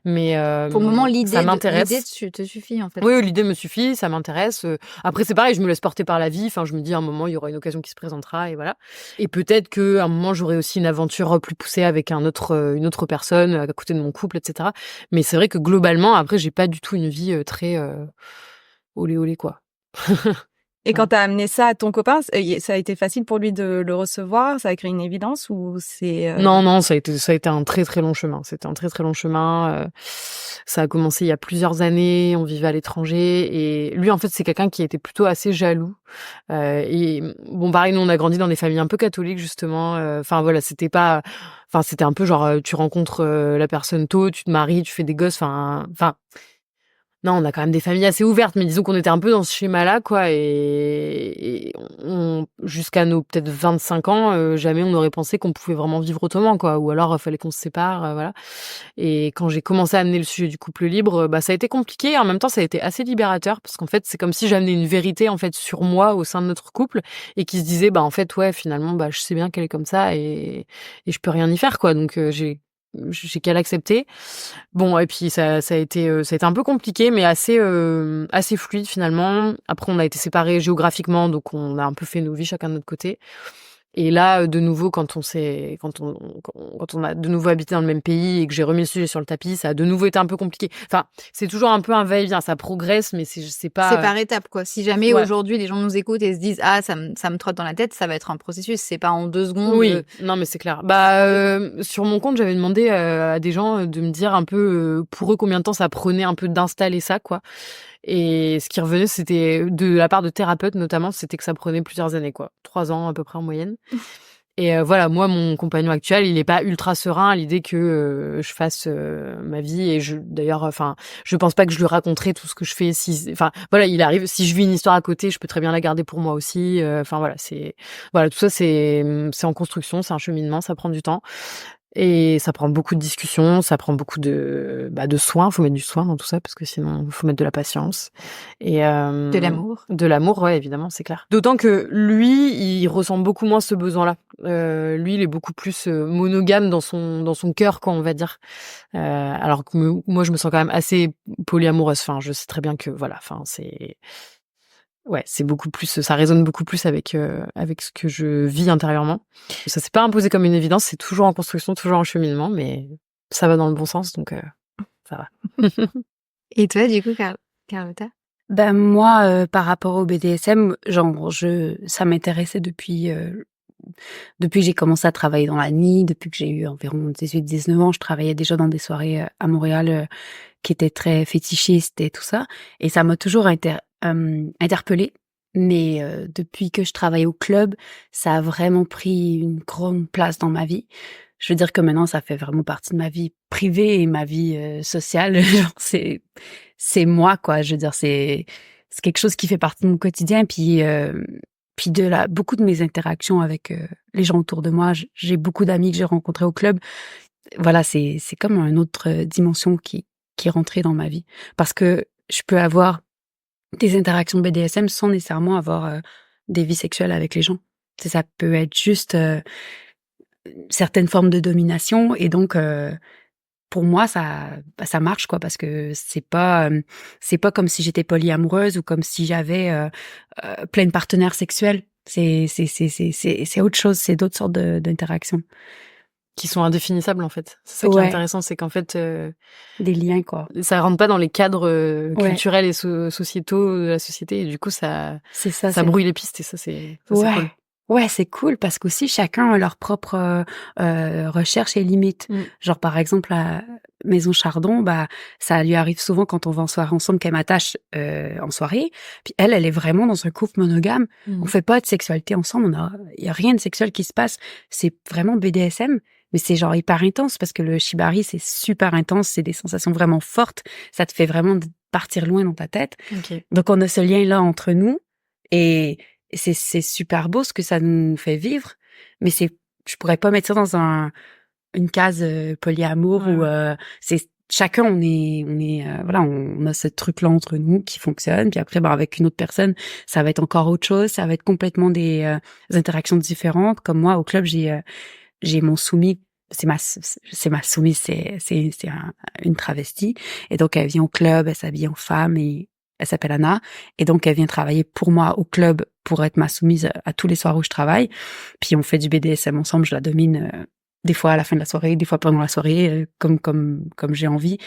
Mais pour le moment, l'idée ça m'intéresse. L'idée te suffit, en fait. Oui, l'idée me suffit. Ça m'intéresse. Après, c'est pareil. Je me laisse porter par la vie. Enfin, je me dis à un moment, il y aura une occasion qui se présentera, et voilà. Et peut-être qu'à un moment, j'aurai aussi une aventure plus poussée avec une autre personne à côté de mon couple, etc. Mais c'est vrai que globalement, après, j'ai pas du tout une vie très olé olé, quoi. Et quand t'as amené ça à ton copain, ça a été facile pour lui de le recevoir? Ça a créé une évidence ou c'est... Non, ça a été un très très long chemin. C'était un très très long chemin. Ça a commencé il y a plusieurs années. On vivait à l'étranger et lui, en fait, c'est quelqu'un qui était plutôt assez jaloux. Et bon, pareil, nous, on a grandi dans des familles un peu catholiques justement. Enfin voilà, c'était un peu genre, tu rencontres la personne tôt, tu te maries, tu fais des gosses. Enfin. Non, on a quand même des familles assez ouvertes, mais disons qu'on était un peu dans ce schéma-là, quoi. Et jusqu'à nos peut-être 25 ans, jamais on aurait pensé qu'on pouvait vraiment vivre autrement, quoi. Ou alors, il fallait qu'on se sépare, voilà. Et quand j'ai commencé à amener le sujet du couple libre, ça a été compliqué. En même temps, ça a été assez libérateur parce qu'en fait, c'est comme si j'amenais une vérité en fait sur moi au sein de notre couple et qui se disait, en fait, ouais, finalement, je sais bien qu'elle est comme ça et je peux rien y faire, quoi. Donc, j'ai qu'à l'accepter. Bon, et puis ça a été un peu compliqué, mais assez fluide finalement. Après, on a été séparés géographiquement, donc on a un peu fait nos vies chacun de notre côté. Et là, de nouveau, quand on a de nouveau habité dans le même pays et que j'ai remis le sujet sur le tapis, ça a de nouveau été un peu compliqué. Enfin, c'est toujours un peu un va-et-vient. Ça progresse, mais c'est pas. C'est par étapes, quoi. Si jamais Ouais. aujourd'hui les gens nous écoutent et se disent ça me trotte dans la tête, ça va être un processus. C'est pas en 2 secondes. Oui, non, mais c'est clair. Sur mon compte, j'avais demandé à des gens de me dire un peu pour eux combien de temps ça prenait un peu d'installer ça, quoi. Et ce qui revenait, c'était de la part de thérapeutes notamment, c'était que ça prenait plusieurs années, quoi. 3 ans à peu près en moyenne. Et voilà, moi, mon compagnon actuel, il est pas ultra serein à l'idée que je fasse ma vie. Et d'ailleurs, je pense pas que je lui raconterai tout ce que je fais. Voilà, il arrive. Si je vis une histoire à côté, je peux très bien la garder pour moi aussi. Voilà, tout ça, c'est en construction, c'est un cheminement, ça prend du temps. Et ça prend beaucoup de discussions, ça prend beaucoup de soin. Faut mettre du soin dans tout ça parce que sinon, faut mettre de la patience et De l'amour. De l'amour, ouais, évidemment, c'est clair. D'autant que lui, il ressent beaucoup moins ce besoin-là. Lui, il est beaucoup plus monogame dans son cœur, quoi, on va dire. Alors que moi, je me sens quand même assez polyamoureuse. Enfin, je sais très bien que voilà. Enfin, c'est beaucoup plus, ça résonne beaucoup plus avec ce que je vis intérieurement. Ça s'est pas imposé comme une évidence, c'est toujours en construction, toujours en cheminement, mais ça va dans le bon sens, donc ça va. Et toi, du coup, Carlotta? Moi, par rapport au BDSM, ça m'intéressait depuis que j'ai commencé à travailler dans la nuit, depuis que j'ai eu environ 18-19 ans, je travaillais déjà dans des soirées à Montréal qui étaient très fétichistes et tout ça. Et ça m'a toujours interpellée. Mais depuis que je travaille au club, ça a vraiment pris une grande place dans ma vie. Je veux dire que maintenant, ça fait vraiment partie de ma vie privée et ma vie sociale. Genre, c'est moi, quoi. Je veux dire, c'est quelque chose qui fait partie de mon quotidien. Puis beaucoup de mes interactions avec les gens autour de moi. J'ai beaucoup d'amis que j'ai rencontrés au club. Voilà, c'est comme une autre dimension qui est rentrée dans ma vie. Parce que je peux avoir des interactions BDSM sans nécessairement avoir des vies sexuelles avec les gens. Ça peut être juste certaines formes de domination et donc pour moi ça marche, quoi, parce que c'est pas comme si j'étais polyamoureuse ou comme si j'avais plein de partenaires sexuels. C'est autre chose, c'est d'autres sortes d'interactions qui sont indéfinissables en fait. C'est ça qui est intéressant, c'est qu'en fait des liens, quoi. Ça rentre pas dans les cadres culturels et sociétaux de la société et du coup ça brouille les pistes et ça c'est cool. Ouais, c'est cool parce qu'aussi chacun a leur propre recherche et limite. Genre par exemple à Maison Chardon, ça lui arrive souvent quand on va en soirée ensemble qu'elle m'attache en soirée. Puis elle est vraiment dans un couple monogame. On fait pas de sexualité ensemble, il y a rien de sexuel qui se passe. C'est vraiment BDSM, mais c'est genre hyper intense parce que le shibari c'est super intense, c'est des sensations vraiment fortes. Ça te fait vraiment partir loin dans ta tête. Okay. Donc on a ce lien là entre nous et c'est super beau ce que ça nous fait vivre, mais je pourrais pas mettre ça dans une case polyamour où c'est chacun on a ce truc là entre nous qui fonctionne, puis après avec une autre personne ça va être encore autre chose, ça va être complètement des interactions différentes. Comme moi au club j'ai mon soumis, c'est ma soumise, c'est une travestie et donc elle vient au club, elle s'habille en femme et elle s'appelle Anna, et donc elle vient travailler pour moi au club pour être ma soumise à tous les soirs où je travaille. Puis on fait du BDSM ensemble, je la domine des fois à la fin de la soirée, des fois pendant la soirée, comme j'ai envie.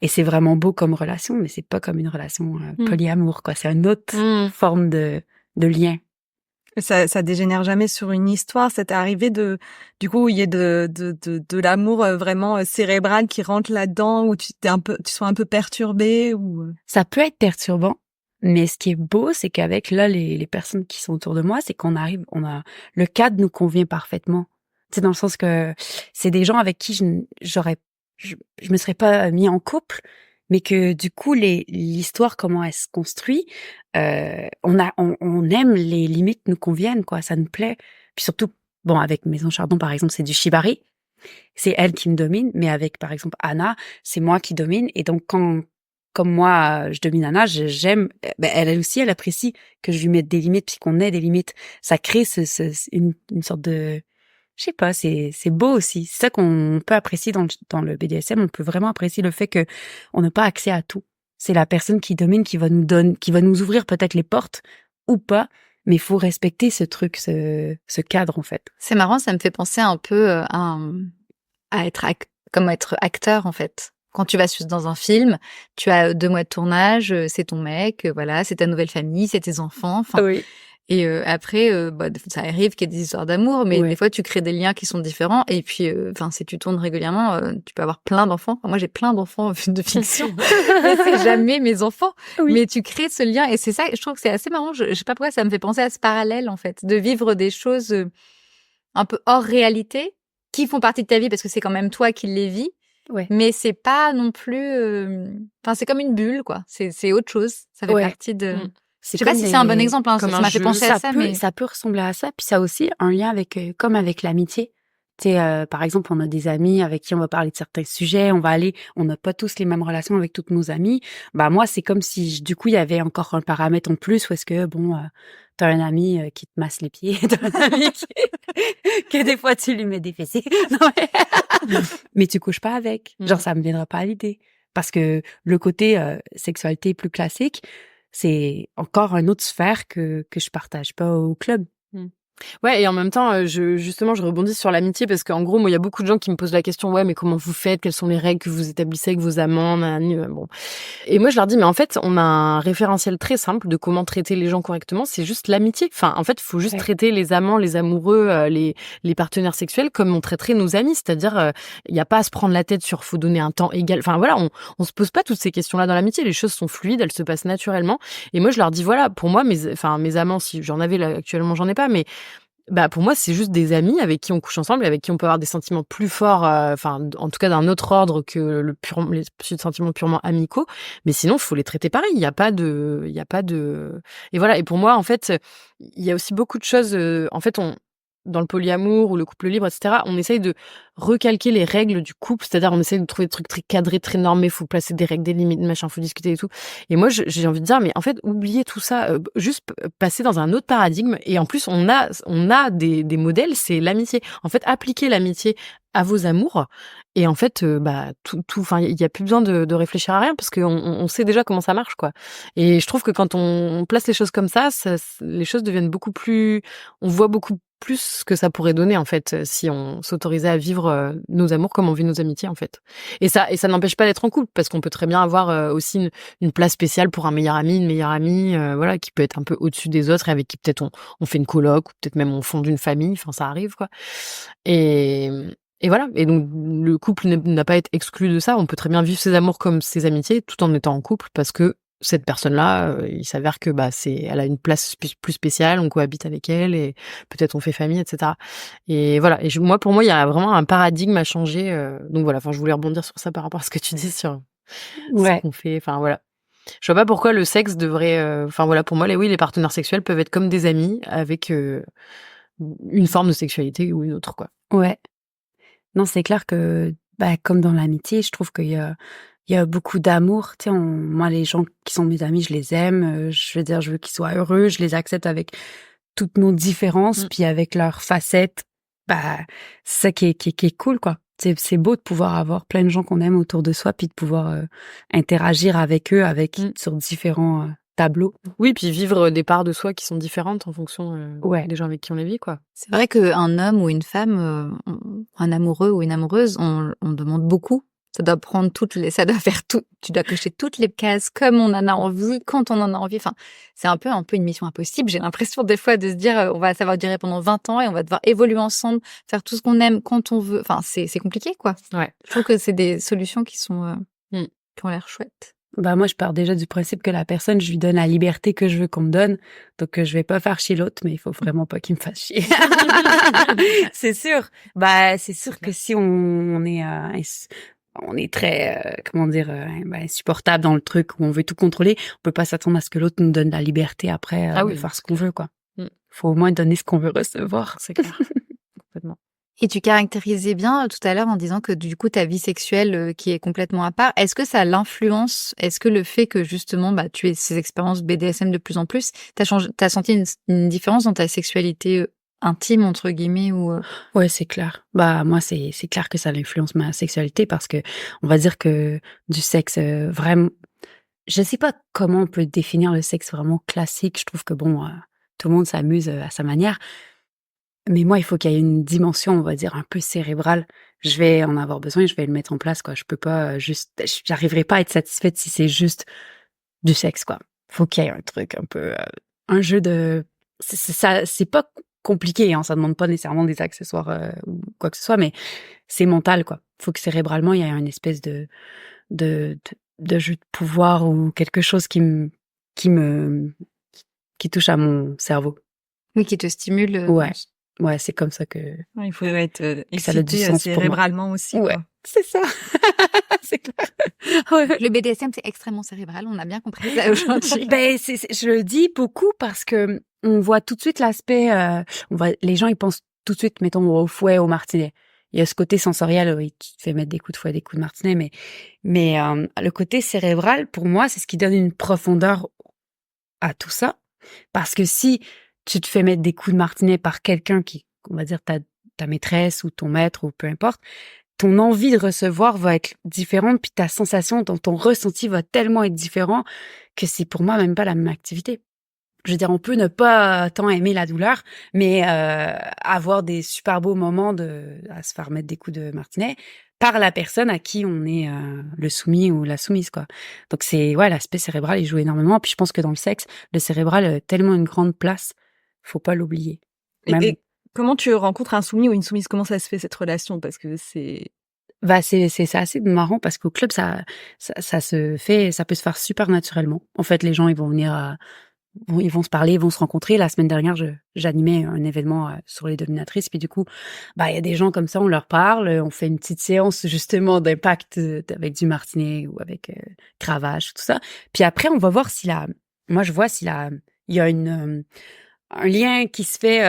Et c'est vraiment beau comme relation, mais c'est pas comme une relation polyamour, quoi. C'est une autre forme de lien. Ça dégénère jamais sur une histoire. Ça t'est arrivé du coup, il y ait de l'amour vraiment cérébral qui rentre là-dedans, où tu sois un peu perturbé ou. Ça peut être perturbant, mais ce qui est beau, c'est qu'avec là les personnes qui sont autour de moi, c'est qu'on arrive, le cadre nous convient parfaitement. C'est dans le sens que c'est des gens avec qui je me serais pas mis en couple, mais que du coup l'histoire, comment elle se construit, on aime, les limites nous conviennent, quoi, ça nous plaît. Puis surtout, bon, avec Maison Chardon par exemple, c'est du shibari, c'est elle qui me domine, mais avec par exemple Anna, c'est moi qui domine, et donc comme moi je domine Anna, j'aime, elle aussi elle apprécie que je lui mette des limites puis qu'on ait des limites. Ça crée une sorte de, je sais pas, c'est beau aussi. C'est ça qu'on peut apprécier dans le BDSM. On peut vraiment apprécier le fait que on n'a pas accès à tout. C'est la personne qui domine qui va nous ouvrir peut-être les portes ou pas, mais il faut respecter ce truc, ce cadre en fait. C'est marrant, ça me fait penser un peu comme être acteur en fait. Quand tu vas dans un film, tu as 2 mois de tournage, c'est ton mec, voilà, c'est ta nouvelle famille, c'est tes enfants. Enfin, Oui. et après, ça arrive qu'il y ait des histoires d'amour, mais Ouais. des fois, tu crées des liens qui sont différents. Et puis, si tu tournes régulièrement, tu peux avoir plein d'enfants. Enfin, moi, j'ai plein d'enfants de fiction, mais c'est jamais mes enfants. Oui. Mais tu crées ce lien, et c'est ça, je trouve que c'est assez marrant. Je sais pas pourquoi ça me fait penser à ce parallèle, en fait, de vivre des choses un peu hors réalité, qui font partie de ta vie parce que c'est quand même toi qui les vis. Ouais. Mais c'est pas non plus. Enfin, c'est comme une bulle, quoi. C'est autre chose. Ça fait Ouais. partie de. C'est Je sais pas comme si c'est un bon des- exemple, hein, comme ça un m'a fait jeu. penser à ça, mais ça peut ressembler à ça, puis ça a aussi un lien avec comme avec l'amitié. Tu sais, par exemple, on a des amis avec qui on va parler de certains sujets, on n'a pas tous les mêmes relations avec toutes nos amies. Bah moi, c'est comme si du coup il y avait encore un paramètre en plus, où est-ce que bon, t'as un ami qui te masse les pieds, t'as un ami que des fois tu lui mets des fessées, non, mais tu couches pas avec. Genre ça me viendra pas à l'idée, parce que le côté sexualité plus classique, c'est encore une autre sphère que je partage pas au club. Ouais, et en même temps, je rebondis sur l'amitié parce qu'en gros, moi, il y a beaucoup de gens qui me posent la question, ouais, mais comment vous faites? Quelles sont les règles que vous établissez avec vos amants? Bon. Et moi, je leur dis, mais en fait, on a un référentiel très simple de comment traiter les gens correctement. C'est juste l'amitié. Enfin, en fait, il faut juste traiter les amants, les amoureux, les partenaires sexuels comme on traiterait nos amis. C'est-à-dire, il n'y a pas à se prendre la tête sur faut donner un temps égal. Enfin, voilà, on se pose pas toutes ces questions-là dans l'amitié. Les choses sont fluides, elles se passent naturellement. Et moi, je leur dis, voilà, pour moi, mes amants, si j'en avais là, actuellement, j'en ai pas, mais pour moi, c'est juste des amis avec qui on couche ensemble et avec qui on peut avoir des sentiments plus forts, en tout cas d'un autre ordre que les sentiments purement amicaux. Mais sinon, faut les traiter pareil. Il y a pas de, et voilà. Et pour moi, en fait, il y a aussi beaucoup de choses. En fait, dans le polyamour ou le couple libre, etc., on essaye de recalquer les règles du couple, c'est-à-dire on essaye de trouver des trucs très cadrés, très normés, faut placer des règles, des limites, machin, faut discuter et tout. Et moi, j'ai envie de dire, mais en fait, oubliez tout ça, juste passer dans un autre paradigme. Et en plus, on a des modèles, c'est l'amitié. En fait, appliquez l'amitié à vos amours. Et en fait, enfin, il y a plus besoin de réfléchir à rien parce qu'on sait déjà comment ça marche, quoi. Et je trouve que quand on place les choses comme ça, les choses deviennent beaucoup plus, on voit beaucoup plus ce que ça pourrait donner, en fait, si on s'autorisait à vivre nos amours comme on vit nos amitiés, en fait. Et ça n'empêche pas d'être en couple, parce qu'on peut très bien avoir aussi une place spéciale pour un meilleur ami, une meilleure amie, voilà, qui peut être un peu au-dessus des autres et avec qui peut-être on fait une coloc, ou peut-être même on fonde une famille, enfin, ça arrive, quoi. Et voilà. Et donc, le couple n'a pas à être exclu de ça. On peut très bien vivre ses amours comme ses amitiés, tout en étant en couple, parce que cette personne-là, il s'avère que elle a une place plus spéciale, on cohabite avec elle et peut-être on fait famille, etc. Et voilà. Et pour moi, il y a vraiment un paradigme à changer. Donc voilà. Enfin, je voulais rebondir sur ça par rapport à ce que tu dis sur ce qu'on fait. Enfin voilà. Je vois pas pourquoi le sexe devrait. Enfin voilà. Pour moi, les partenaires sexuels peuvent être comme des amis avec une forme de sexualité ou une autre, quoi. Ouais. Non, c'est clair que, comme dans l'amitié, je trouve qu'il y a beaucoup d'amour. Tu sais, moi, les gens qui sont mes amis, je les aime. Je veux dire, je veux qu'ils soient heureux. Je les accepte avec toutes nos différences, puis avec leurs facettes. C'est ça qui est cool, quoi. C'est beau de pouvoir avoir plein de gens qu'on aime autour de soi, puis de pouvoir interagir avec eux, sur différents tableaux. Oui, puis vivre des parts de soi qui sont différentes en fonction des gens avec qui on les vit, quoi. c'est vrai qu'un homme ou une femme, un amoureux ou une amoureuse, on demande beaucoup ça doit faire tout. Tu dois cocher toutes les cases comme on en a envie, quand on en a envie. Enfin, c'est un peu une mission impossible. J'ai l'impression des fois de se dire, on va savoir durer pendant 20 ans et on va devoir évoluer ensemble, faire tout ce qu'on aime quand on veut. Enfin, c'est compliqué, quoi. Ouais. Je trouve que c'est des solutions qui sont, qui ont l'air chouettes. Bah moi je pars déjà du principe que la personne, je lui donne la liberté que je veux qu'on me donne, donc je vais pas faire chier l'autre, mais il faut vraiment pas qu'il me fasse chier. C'est sûr. Bah c'est sûr que si on est très insupportable dans le truc où on veut tout contrôler, on peut pas s'attendre à ce que l'autre nous donne la liberté après de faire ce qu'on veut, quoi. Faut au moins donner ce qu'on veut recevoir. C'est clair. Complètement. Et tu caractérisais bien tout à l'heure en disant que du coup ta vie sexuelle qui est complètement à part, est-ce que ça l'influence? Est-ce que le fait que justement tu aies ces expériences BDSM de plus en plus, t'as senti une différence dans ta sexualité intime entre guillemets ou Ouais, c'est clair. Bah moi c'est clair que ça influence ma sexualité parce que on va dire que du sexe vraiment, je sais pas comment on peut définir le sexe vraiment classique. Je trouve que tout le monde s'amuse à sa manière. Mais moi, il faut qu'il y ait une dimension, on va dire, un peu cérébrale. Je vais en avoir besoin et je vais le mettre en place, quoi. Je peux pas j'arriverai pas à être satisfaite si c'est juste du sexe, quoi. Faut qu'il y ait un truc un peu, un jeu de, c'est pas compliqué, hein. Ça demande pas nécessairement des accessoires, ou quoi que ce soit, mais c'est mental, quoi. Faut que cérébralement, il y ait une espèce de jeu de pouvoir ou quelque chose qui touche à mon cerveau. oui, qui te stimule. Ouais, c'est comme ça que Il faut être ça a du excité sens cérébralement aussi. ouais, Quoi. c'est ça. C'est clair. Ouais. Le BDSM, c'est extrêmement cérébral. On a bien compris ça aujourd'hui. Je le dis beaucoup parce que on voit tout de suite l'aspect. Les gens ils pensent tout de suite, mettons au fouet, au martinet. Il y a ce côté sensoriel, oui, qui te fait mettre des coups de fouet, des coups de martinet, mais le côté cérébral, pour moi, c'est ce qui donne une profondeur à tout ça. Parce que si tu te fais mettre des coups de martinet par quelqu'un qui, on va dire, ta maîtresse ou ton maître ou peu importe, ton envie de recevoir va être différente, puis ta sensation, ton ressenti va tellement être différent que c'est pour moi même pas la même activité. Je veux dire, on peut ne pas tant aimer la douleur, mais avoir des super beaux moments à se faire mettre des coups de martinet par la personne à qui on est le soumis ou la soumise, quoi. Donc l'aspect cérébral, il joue énormément. Puis je pense que dans le sexe, le cérébral a tellement une grande place, faut pas l'oublier. Et comment tu rencontres un soumis ou une soumise? Comment ça se fait cette relation? Parce que c'est c'est assez marrant parce qu'au club ça se fait, ça peut se faire super naturellement. En fait, les gens ils vont venir ils vont se parler, ils vont se rencontrer. La semaine dernière, j'animais un événement sur les dominatrices, puis du coup, il y a des gens comme ça, on leur parle, on fait une petite séance justement d'impact avec du martinet ou avec cravache, tout ça. Puis après, on va voir moi je vois il y a un lien qui se fait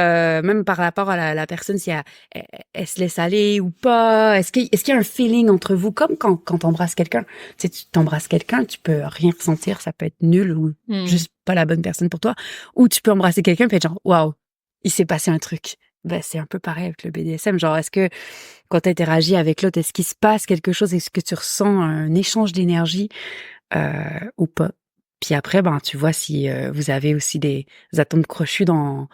même par rapport à la personne, si elle se laisse aller ou pas. Est-ce qu'il y a un feeling entre vous, comme quand t'embrasses quelqu'un? Tu sais, tu t'embrasses quelqu'un, tu peux rien ressentir, ça peut être nul ou juste pas la bonne personne pour toi. Ou tu peux embrasser quelqu'un et être genre, waouh, il s'est passé un truc. C'est un peu pareil avec le BDSM. Genre, est-ce que quand t'interagis avec l'autre, est-ce qu'il se passe quelque chose? Est-ce que tu ressens un échange d'énergie ou pas? Puis après, tu vois si vous avez aussi des atomes crochus dans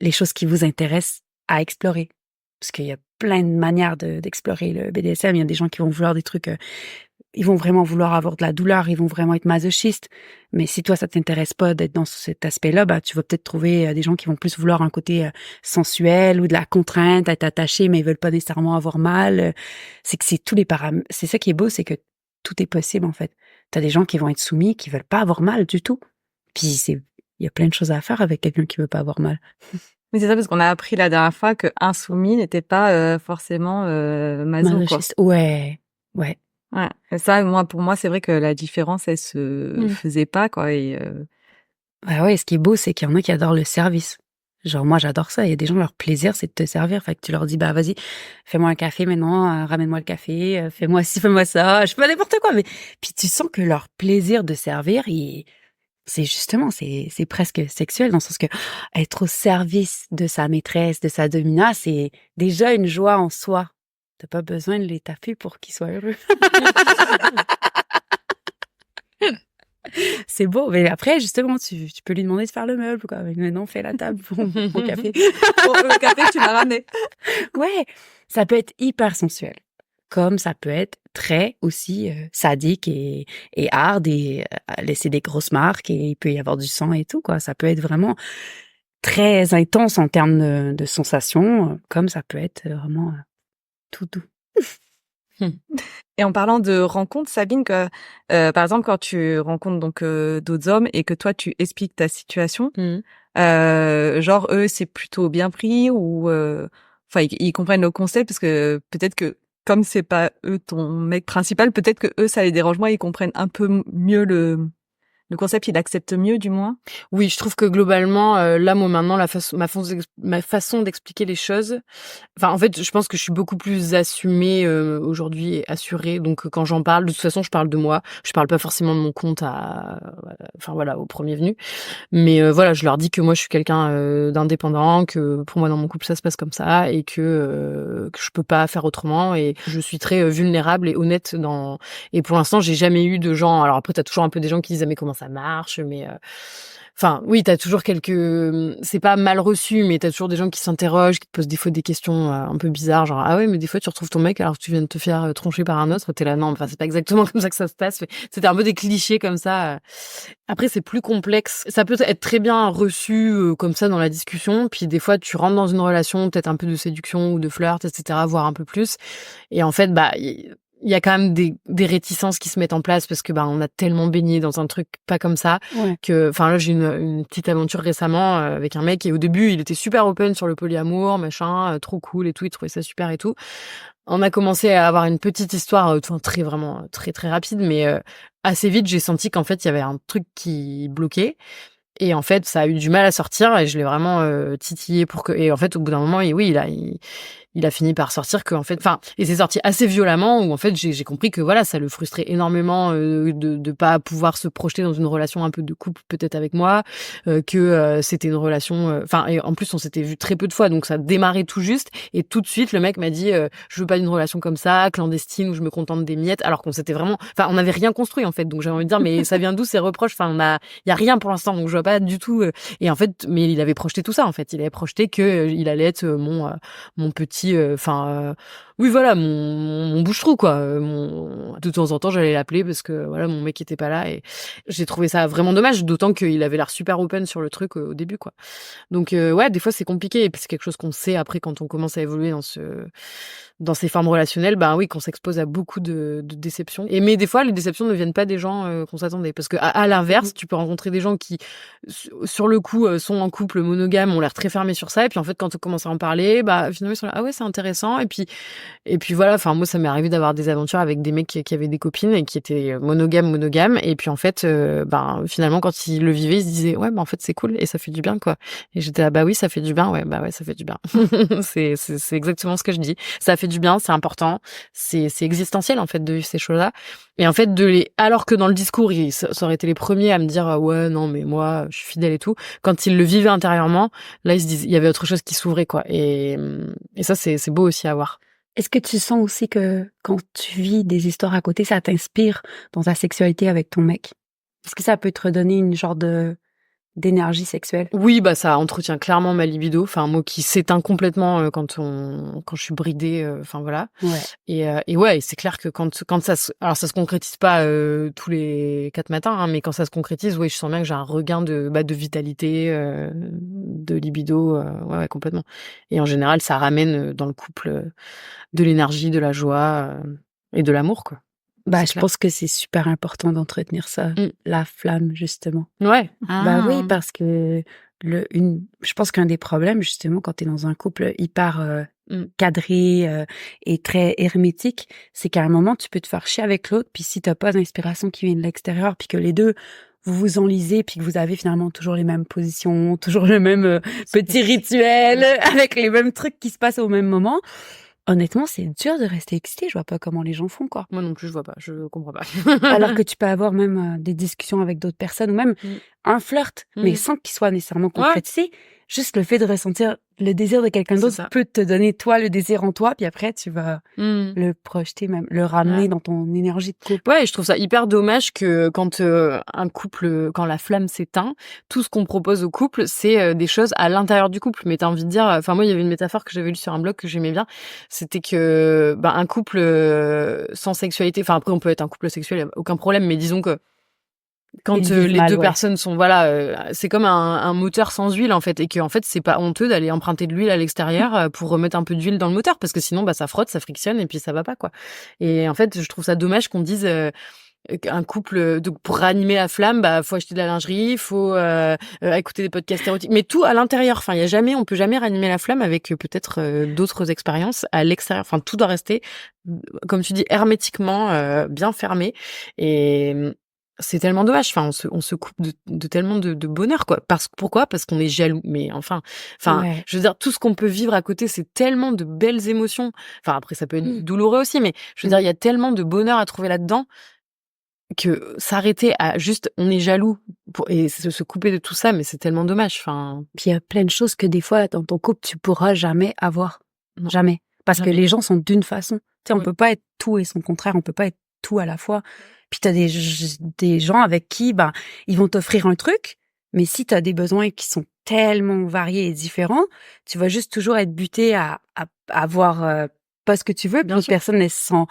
les choses qui vous intéressent à explorer. Parce qu'il y a plein de manières d'explorer le BDSM. Il y a des gens qui vont vouloir des trucs, ils vont vraiment vouloir avoir de la douleur, ils vont vraiment être masochistes. Mais si toi, ça t'intéresse pas d'être dans cet aspect-là, tu vas peut-être trouver des gens qui vont plus vouloir un côté sensuel ou de la contrainte, être attachés, mais ils veulent pas nécessairement avoir mal. C'est que c'est tous les paramètres. C'est ça qui est beau, c'est que tout est possible, en fait. T'as des gens qui vont être soumis, qui veulent pas avoir mal du tout. Puis il y a plein de choses à faire avec quelqu'un qui veut pas avoir mal. Mais c'est ça, parce qu'on a appris la dernière fois qu'un soumis n'était pas forcément maso, quoi. Ouais. Et ça, pour moi, c'est vrai que la différence, elle se faisait pas, quoi. Et ouais, ce qui est beau, c'est qu'il y en a qui adorent le service. Genre, moi, j'adore ça. Il y a des gens, leur plaisir, c'est de te servir. Fait que tu leur dis, vas-y, fais-moi un café maintenant, ramène-moi le café, fais-moi ci, fais-moi ça, je fais n'importe quoi. Mais puis tu sens que leur plaisir de servir, c'est justement, c'est presque sexuel, dans le sens que être au service de sa maîtresse, de sa domina, c'est déjà une joie en soi. T'as pas besoin de les taper pour qu'ils soient heureux. C'est beau, mais après, justement, tu peux lui demander de faire le meuble, quoi. Mais non, fais la table pour mon café. Pour le café, tu m'as ramené. Ouais, ça peut être hyper sensuel. Comme ça peut être très aussi sadique et hard et laisser des grosses marques et il peut y avoir du sang et tout, quoi. Ça peut être vraiment très intense en termes de sensations, comme ça peut être vraiment tout doux. Et en parlant de rencontres, Sabine, par exemple, quand tu rencontres donc d'autres hommes et que toi tu expliques ta situation, genre eux c'est plutôt bien pris ou enfin ils comprennent le concept parce que peut-être que comme c'est pas eux ton mec principal, peut-être que eux ça les dérange moins, ils comprennent un peu mieux le concept, ils l'acceptent mieux du moins. Oui, je trouve que globalement, là, moi, maintenant, ma façon d'expliquer les choses, enfin, en fait, je pense que je suis beaucoup plus assumée aujourd'hui et assurée. Donc, quand j'en parle, de toute façon, je parle de moi. Je parle pas forcément de mon compte enfin voilà, au premier venu. Mais voilà, je leur dis que moi, je suis quelqu'un d'indépendant, que pour moi, dans mon couple, ça se passe comme ça et que je peux pas faire autrement. Et je suis très vulnérable et honnête dans. Et pour l'instant, j'ai jamais eu de gens. Alors après, t'as toujours un peu des gens qui disent ah, mais comment ça marche, mais enfin oui, t'as toujours c'est pas mal reçu, mais t'as toujours des gens qui s'interrogent, qui te posent des fois des questions un peu bizarres, genre ah ouais, mais des fois tu retrouves ton mec alors que tu viens de te faire troncher par un autre, t'es là non, enfin c'est pas exactement comme ça que ça se passe. C'était un peu des clichés comme ça. Après c'est plus complexe, ça peut être très bien reçu comme ça dans la discussion, puis des fois tu rentres dans une relation peut-être un peu de séduction ou de flirt, etc., voire un peu plus, et en fait il y a quand même des réticences qui se mettent en place parce que on a tellement baigné dans un truc pas comme ça que enfin là j'ai une petite aventure récemment avec un mec et au début il était super open sur le polyamour machin, trop cool et tout, il trouvait ça super et tout. On a commencé à avoir une petite histoire vraiment très très rapide, mais assez vite j'ai senti qu'en fait il y avait un truc qui bloquait. Et en fait, ça a eu du mal à sortir et je l'ai vraiment titillé pour que. Et en fait, au bout d'un moment, il a fini par sortir que en fait, enfin, et c'est sorti assez violemment où en fait j'ai compris que voilà, ça le frustrait énormément de pas pouvoir se projeter dans une relation un peu de couple peut-être avec moi, que c'était une relation. Enfin, et en plus on s'était vu très peu de fois, donc ça démarrait tout juste et tout de suite le mec m'a dit je veux pas d'une relation comme ça, clandestine où je me contente des miettes, alors qu'on s'était vraiment, enfin, on n'avait rien construit en fait, donc j'avais envie de dire mais ça vient d'où ces reproches, enfin il y a rien pour l'instant, donc je vois pas du tout. Et en fait, mais il avait projeté tout ça en fait, il avait projeté que il allait être mon petit oui voilà mon bouche-trou quoi, de temps en temps j'allais l'appeler parce que voilà mon mec était pas là et j'ai trouvé ça vraiment dommage, d'autant qu'il avait l'air super open sur le truc au début quoi. Donc ouais, des fois c'est compliqué et puis c'est quelque chose qu'on sait après quand on commence à évoluer dans ces formes relationnelles, oui, qu'on s'expose à beaucoup de déceptions. Mais des fois les déceptions ne viennent pas des gens qu'on s'attendait, parce que à l'inverse, tu peux rencontrer des gens qui sur le coup sont en couple monogame, ont l'air très fermés sur ça et puis en fait quand on commence à en parler, finalement ils sont là ah ouais, c'est intéressant et puis voilà, enfin moi ça m'est arrivé d'avoir des aventures avec des mecs qui avaient des copines et qui étaient monogames et puis en fait finalement quand ils le vivaient, ils se disaient ouais en fait c'est cool et ça fait du bien quoi. Et j'étais là bah oui, ça fait du bien, ouais ça fait du bien. c'est exactement ce que je dis. Ça fait du bien, c'est important, c'est existentiel en fait de vivre ces choses-là. Et en fait alors que dans le discours ça aurait été les premiers à me dire ouais non mais moi je suis fidèle et tout, quand ils le vivaient intérieurement, là ils se disent il y avait autre chose qui s'ouvrait quoi. Et ça c'est beau aussi à voir. Est-ce que tu sens aussi que quand tu vis des histoires à côté, ça t'inspire dans ta sexualité avec ton mec? Est-ce que ça peut te redonner une genre d'énergie sexuelle? Oui, ça entretient clairement ma libido. Enfin, moi qui s'éteint complètement quand je suis bridée. Enfin voilà. Ouais. Et ouais, c'est clair que quand ça se concrétise pas tous les 4 matins, hein, mais quand ça se concrétise, oui, je sens bien que j'ai un regain de vitalité, de libido. Ouais, complètement. Et en général, ça ramène dans le couple de l'énergie, de la joie et de l'amour, quoi. Je pense que c'est super important d'entretenir ça, la flamme, justement. Ouais. Oui, parce que je pense qu'un des problèmes, justement, quand t'es dans un couple hyper cadré et très hermétique, c'est qu'à un moment, tu peux te faire chier avec l'autre, puis si t'as pas d'inspiration qui vient de l'extérieur, puis que les deux, vous vous enlisez, puis que vous avez finalement toujours les mêmes positions, toujours le même petit rituel, avec les mêmes trucs qui se passent au même moment. Honnêtement, c'est dur de rester excité. Je vois pas comment les gens font, quoi. Moi non plus, je vois pas. Je comprends pas. Alors que tu peux avoir même des discussions avec d'autres personnes ou même un flirt, mais sans qu'il soit nécessairement concrétisé. Juste le fait de ressentir le désir de quelqu'un C'est d'autre ça. peut te donner toi le désir en toi, puis après tu vas le projeter même, le ramener Ouais. dans ton énergie de couple. Ouais, et je trouve ça hyper dommage que quand un couple, quand la flamme s'éteint, tout ce qu'on propose au couple, c'est des choses à l'intérieur du couple. Mais t'as envie de dire, enfin moi il y avait une métaphore que j'avais lue sur un blog que j'aimais bien, c'était que un couple sans sexualité, enfin après on peut être un couple sexuel, y a aucun problème, mais disons que quand Ils vivent les mal, deux ouais. personnes sont c'est comme un moteur sans huile en fait, et que en fait c'est pas honteux d'aller emprunter de l'huile à l'extérieur pour remettre un peu d'huile dans le moteur, parce que sinon ça frotte, ça frictionne et puis ça va pas quoi. Et en fait je trouve ça dommage qu'on dise un couple, donc pour ranimer la flamme, faut acheter de la lingerie, faut écouter des podcasts érotiques, mais tout à l'intérieur. Enfin, on peut jamais ranimer la flamme avec peut-être d'autres expériences à l'extérieur. Enfin, tout doit rester, comme tu dis, hermétiquement bien fermé. Et c'est tellement dommage. Enfin, on se coupe de tellement de bonheur, quoi. Pourquoi? Parce qu'on est jaloux. Mais enfin, Ouais. je veux dire, tout ce qu'on peut vivre à côté, c'est tellement de belles émotions. Enfin, après, ça peut être douloureux aussi, mais je veux dire, il y a tellement de bonheur à trouver là-dedans que s'arrêter à juste on est jaloux et se couper de tout ça, mais c'est tellement dommage. Enfin, Puis il y a plein de choses que des fois dans ton couple tu pourras jamais avoir, Non. jamais, parce Jamais. que les gens sont d'une façon. Tu sais, on Ouais. peut pas être tout et son contraire, on peut pas être tout à la fois. Puis t'as des gens avec qui ils vont t'offrir un truc, mais si t'as des besoins qui sont tellement variés et différents, tu vas juste toujours être buté à avoir pas ce que tu veux. Puis Bien l'autre sûr. personne elle sent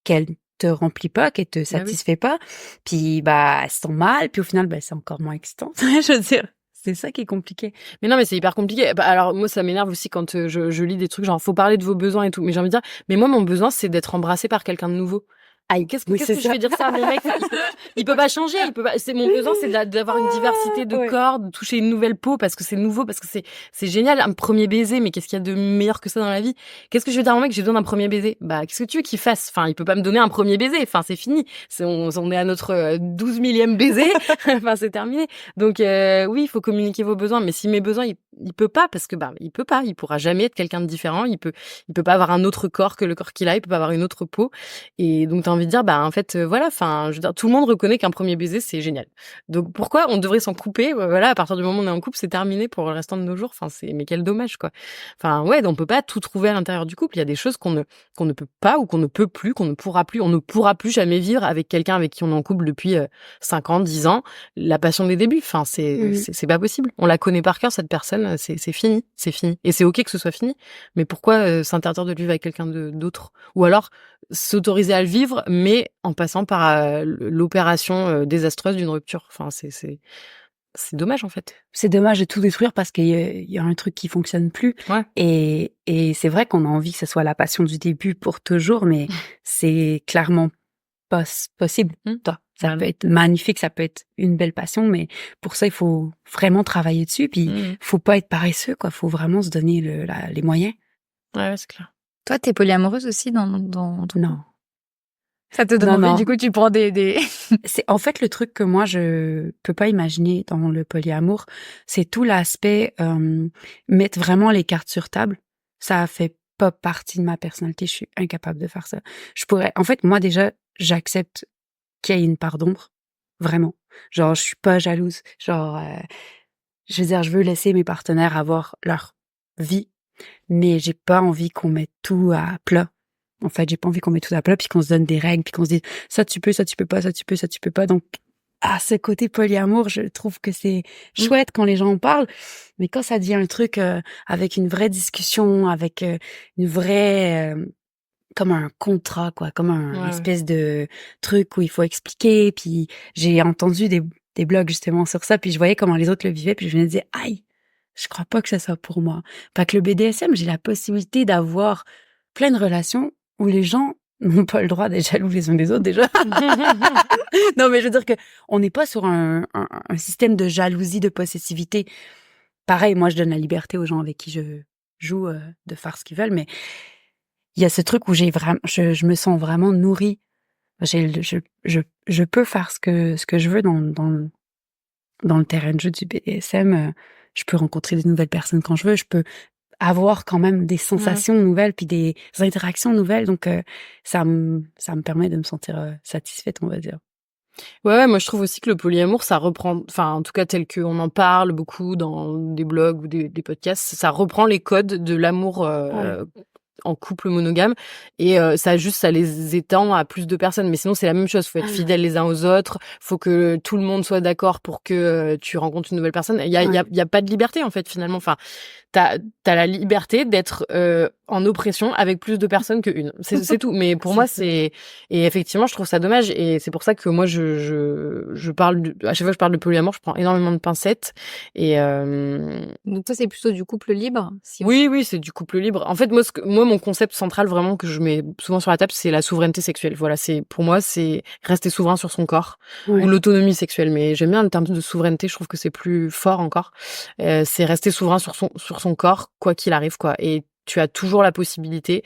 qu'elle te remplit pas, qu'elle te satisfait pas, puis elles se sentent mal, puis au final c'est encore moins excitant. Je veux dire, c'est ça qui est compliqué. Mais non, mais c'est hyper compliqué. Alors moi, ça m'énerve aussi quand je lis des trucs genre faut parler de vos besoins et tout. Mais j'ai envie de dire, mais moi mon besoin c'est d'être embrassé par quelqu'un de nouveau. Aïe, qu'est-ce que c'est je ça. vais dire ça à mon mec? Il peut pas changer, c'est mon besoin, c'est d'avoir une diversité de Ouais. corps, de toucher une nouvelle peau parce que c'est nouveau, parce que c'est génial. Un premier baiser, mais qu'est-ce qu'il y a de meilleur que ça dans la vie? Qu'est-ce que je vais dire à mon mec? J'ai besoin d'un premier baiser. Qu'est-ce que tu veux qu'il fasse? Enfin, il peut pas me donner un premier baiser. Enfin, c'est fini. On est à notre 12 millième baiser. Enfin, c'est terminé. Donc, oui, il faut communiquer vos besoins. Mais si mes besoins, il peut pas parce que, il peut pas. Il pourra jamais être quelqu'un de différent. Il peut pas avoir un autre corps que le corps qu'il a. Il peut pas avoir une autre peau. Et donc, t'as envie de dire, en fait, voilà, enfin, je veux dire, tout le monde reconnaît qu'un premier baiser, c'est génial. Donc, pourquoi on devrait s'en couper? Voilà, à partir du moment où on est en couple, c'est terminé pour le restant de nos jours. Enfin, mais quel dommage, quoi. Enfin, ouais, on peut pas tout trouver à l'intérieur du couple. Il y a des choses qu'on ne peut pas ou qu'on ne peut plus, qu'on ne pourra plus. On ne pourra plus jamais vivre avec quelqu'un avec qui on est en couple depuis 5 ans, 10 ans. La passion des débuts. Enfin, c'est pas possible. On la connaît par cœur, cette personne. C'est fini. C'est fini. Et c'est ok que ce soit fini. Mais pourquoi s'interdire de le vivre avec quelqu'un d'autre? Ou alors, s'autoriser à le vivre, mais en passant par l'opération désastreuse d'une rupture. Enfin, c'est dommage, en fait. C'est dommage de tout détruire parce qu'il y a un truc qui fonctionne plus. Ouais. Et c'est vrai qu'on a envie que ce soit la passion du début pour toujours, mais c'est clairement pas possible. Ça peut être magnifique, ça peut être une belle passion, mais pour ça, il faut vraiment travailler dessus. Puis, faut pas être paresseux, quoi. Faut vraiment se donner les moyens. Ouais, c'est clair. Toi, t'es polyamoureuse aussi dans ton... Non. Ça te donne envie, du coup, tu prends des... C'est en fait le truc que moi je peux pas imaginer dans le polyamour, c'est tout l'aspect mettre vraiment les cartes sur table. Ça fait pas partie de ma personnalité, je suis incapable de faire ça. En fait, moi déjà, j'accepte qu'il y ait une part d'ombre, vraiment. Genre, je suis pas jalouse. Genre, je veux dire, je veux laisser mes partenaires avoir leur vie, mais j'ai pas envie qu'on mette tout à plat. En fait, j'ai pas envie qu'on mette tout à plat, puis qu'on se donne des règles, puis qu'on se dise ça tu peux pas, ça tu peux, ça tu peux pas. Donc, à ce côté polyamour, je trouve que c'est chouette quand les gens en parlent, mais quand ça devient un truc avec une vraie discussion, avec une vraie comme un contrat, quoi, comme un espèce de truc où il faut expliquer. Puis j'ai entendu des blogs justement sur ça, puis je voyais comment les autres le vivaient, puis je me disais aïe, je crois pas que ça soit pour moi. Fait que le BDSM, j'ai la possibilité d'avoir plein de relations où les gens n'ont pas le droit d'être jaloux les uns des autres déjà. Non, mais je veux dire que on n'est pas sur un système de jalousie, de possessivité. Pareil, moi, je donne la liberté aux gens avec qui je joue de faire ce qu'ils veulent, mais il y a ce truc où je me sens vraiment nourrie. Je peux faire ce que je veux dans le terrain de jeu du BDSM. Je peux rencontrer des nouvelles personnes quand je veux. Je peux avoir quand même des sensations nouvelles puis des interactions nouvelles. Donc, ça me permet de me sentir satisfaite, on va dire. Ouais, moi je trouve aussi que le polyamour, ça reprend, enfin en tout cas tel qu'on en parle beaucoup dans des blogs ou des podcasts, ça reprend les codes de l'amour en couple monogame et ça les étend à plus de personnes. Mais sinon c'est la même chose, faut être fidèle les uns aux autres, faut que tout le monde soit d'accord pour que tu rencontres une nouvelle personne. Il y a pas de liberté en fait finalement. Enfin, t'as la liberté d'être en oppression avec plus de personnes qu'une. C'est tout. Mais pour moi, et effectivement, je trouve ça dommage. Et c'est pour ça que moi, je parle, à chaque fois que je parle de polyamour, je prends énormément de pincettes. Et Donc toi, c'est plutôt du couple libre. Oui, c'est du couple libre. En fait, moi, mon concept central vraiment que je mets souvent sur la table, c'est la souveraineté sexuelle. Voilà, pour moi, c'est rester souverain sur son corps ou l'autonomie sexuelle. Mais j'aime bien le terme de souveraineté. Je trouve que c'est plus fort encore. C'est rester souverain sur son corps, quoi qu'il arrive, quoi. Et tu as toujours la possibilité.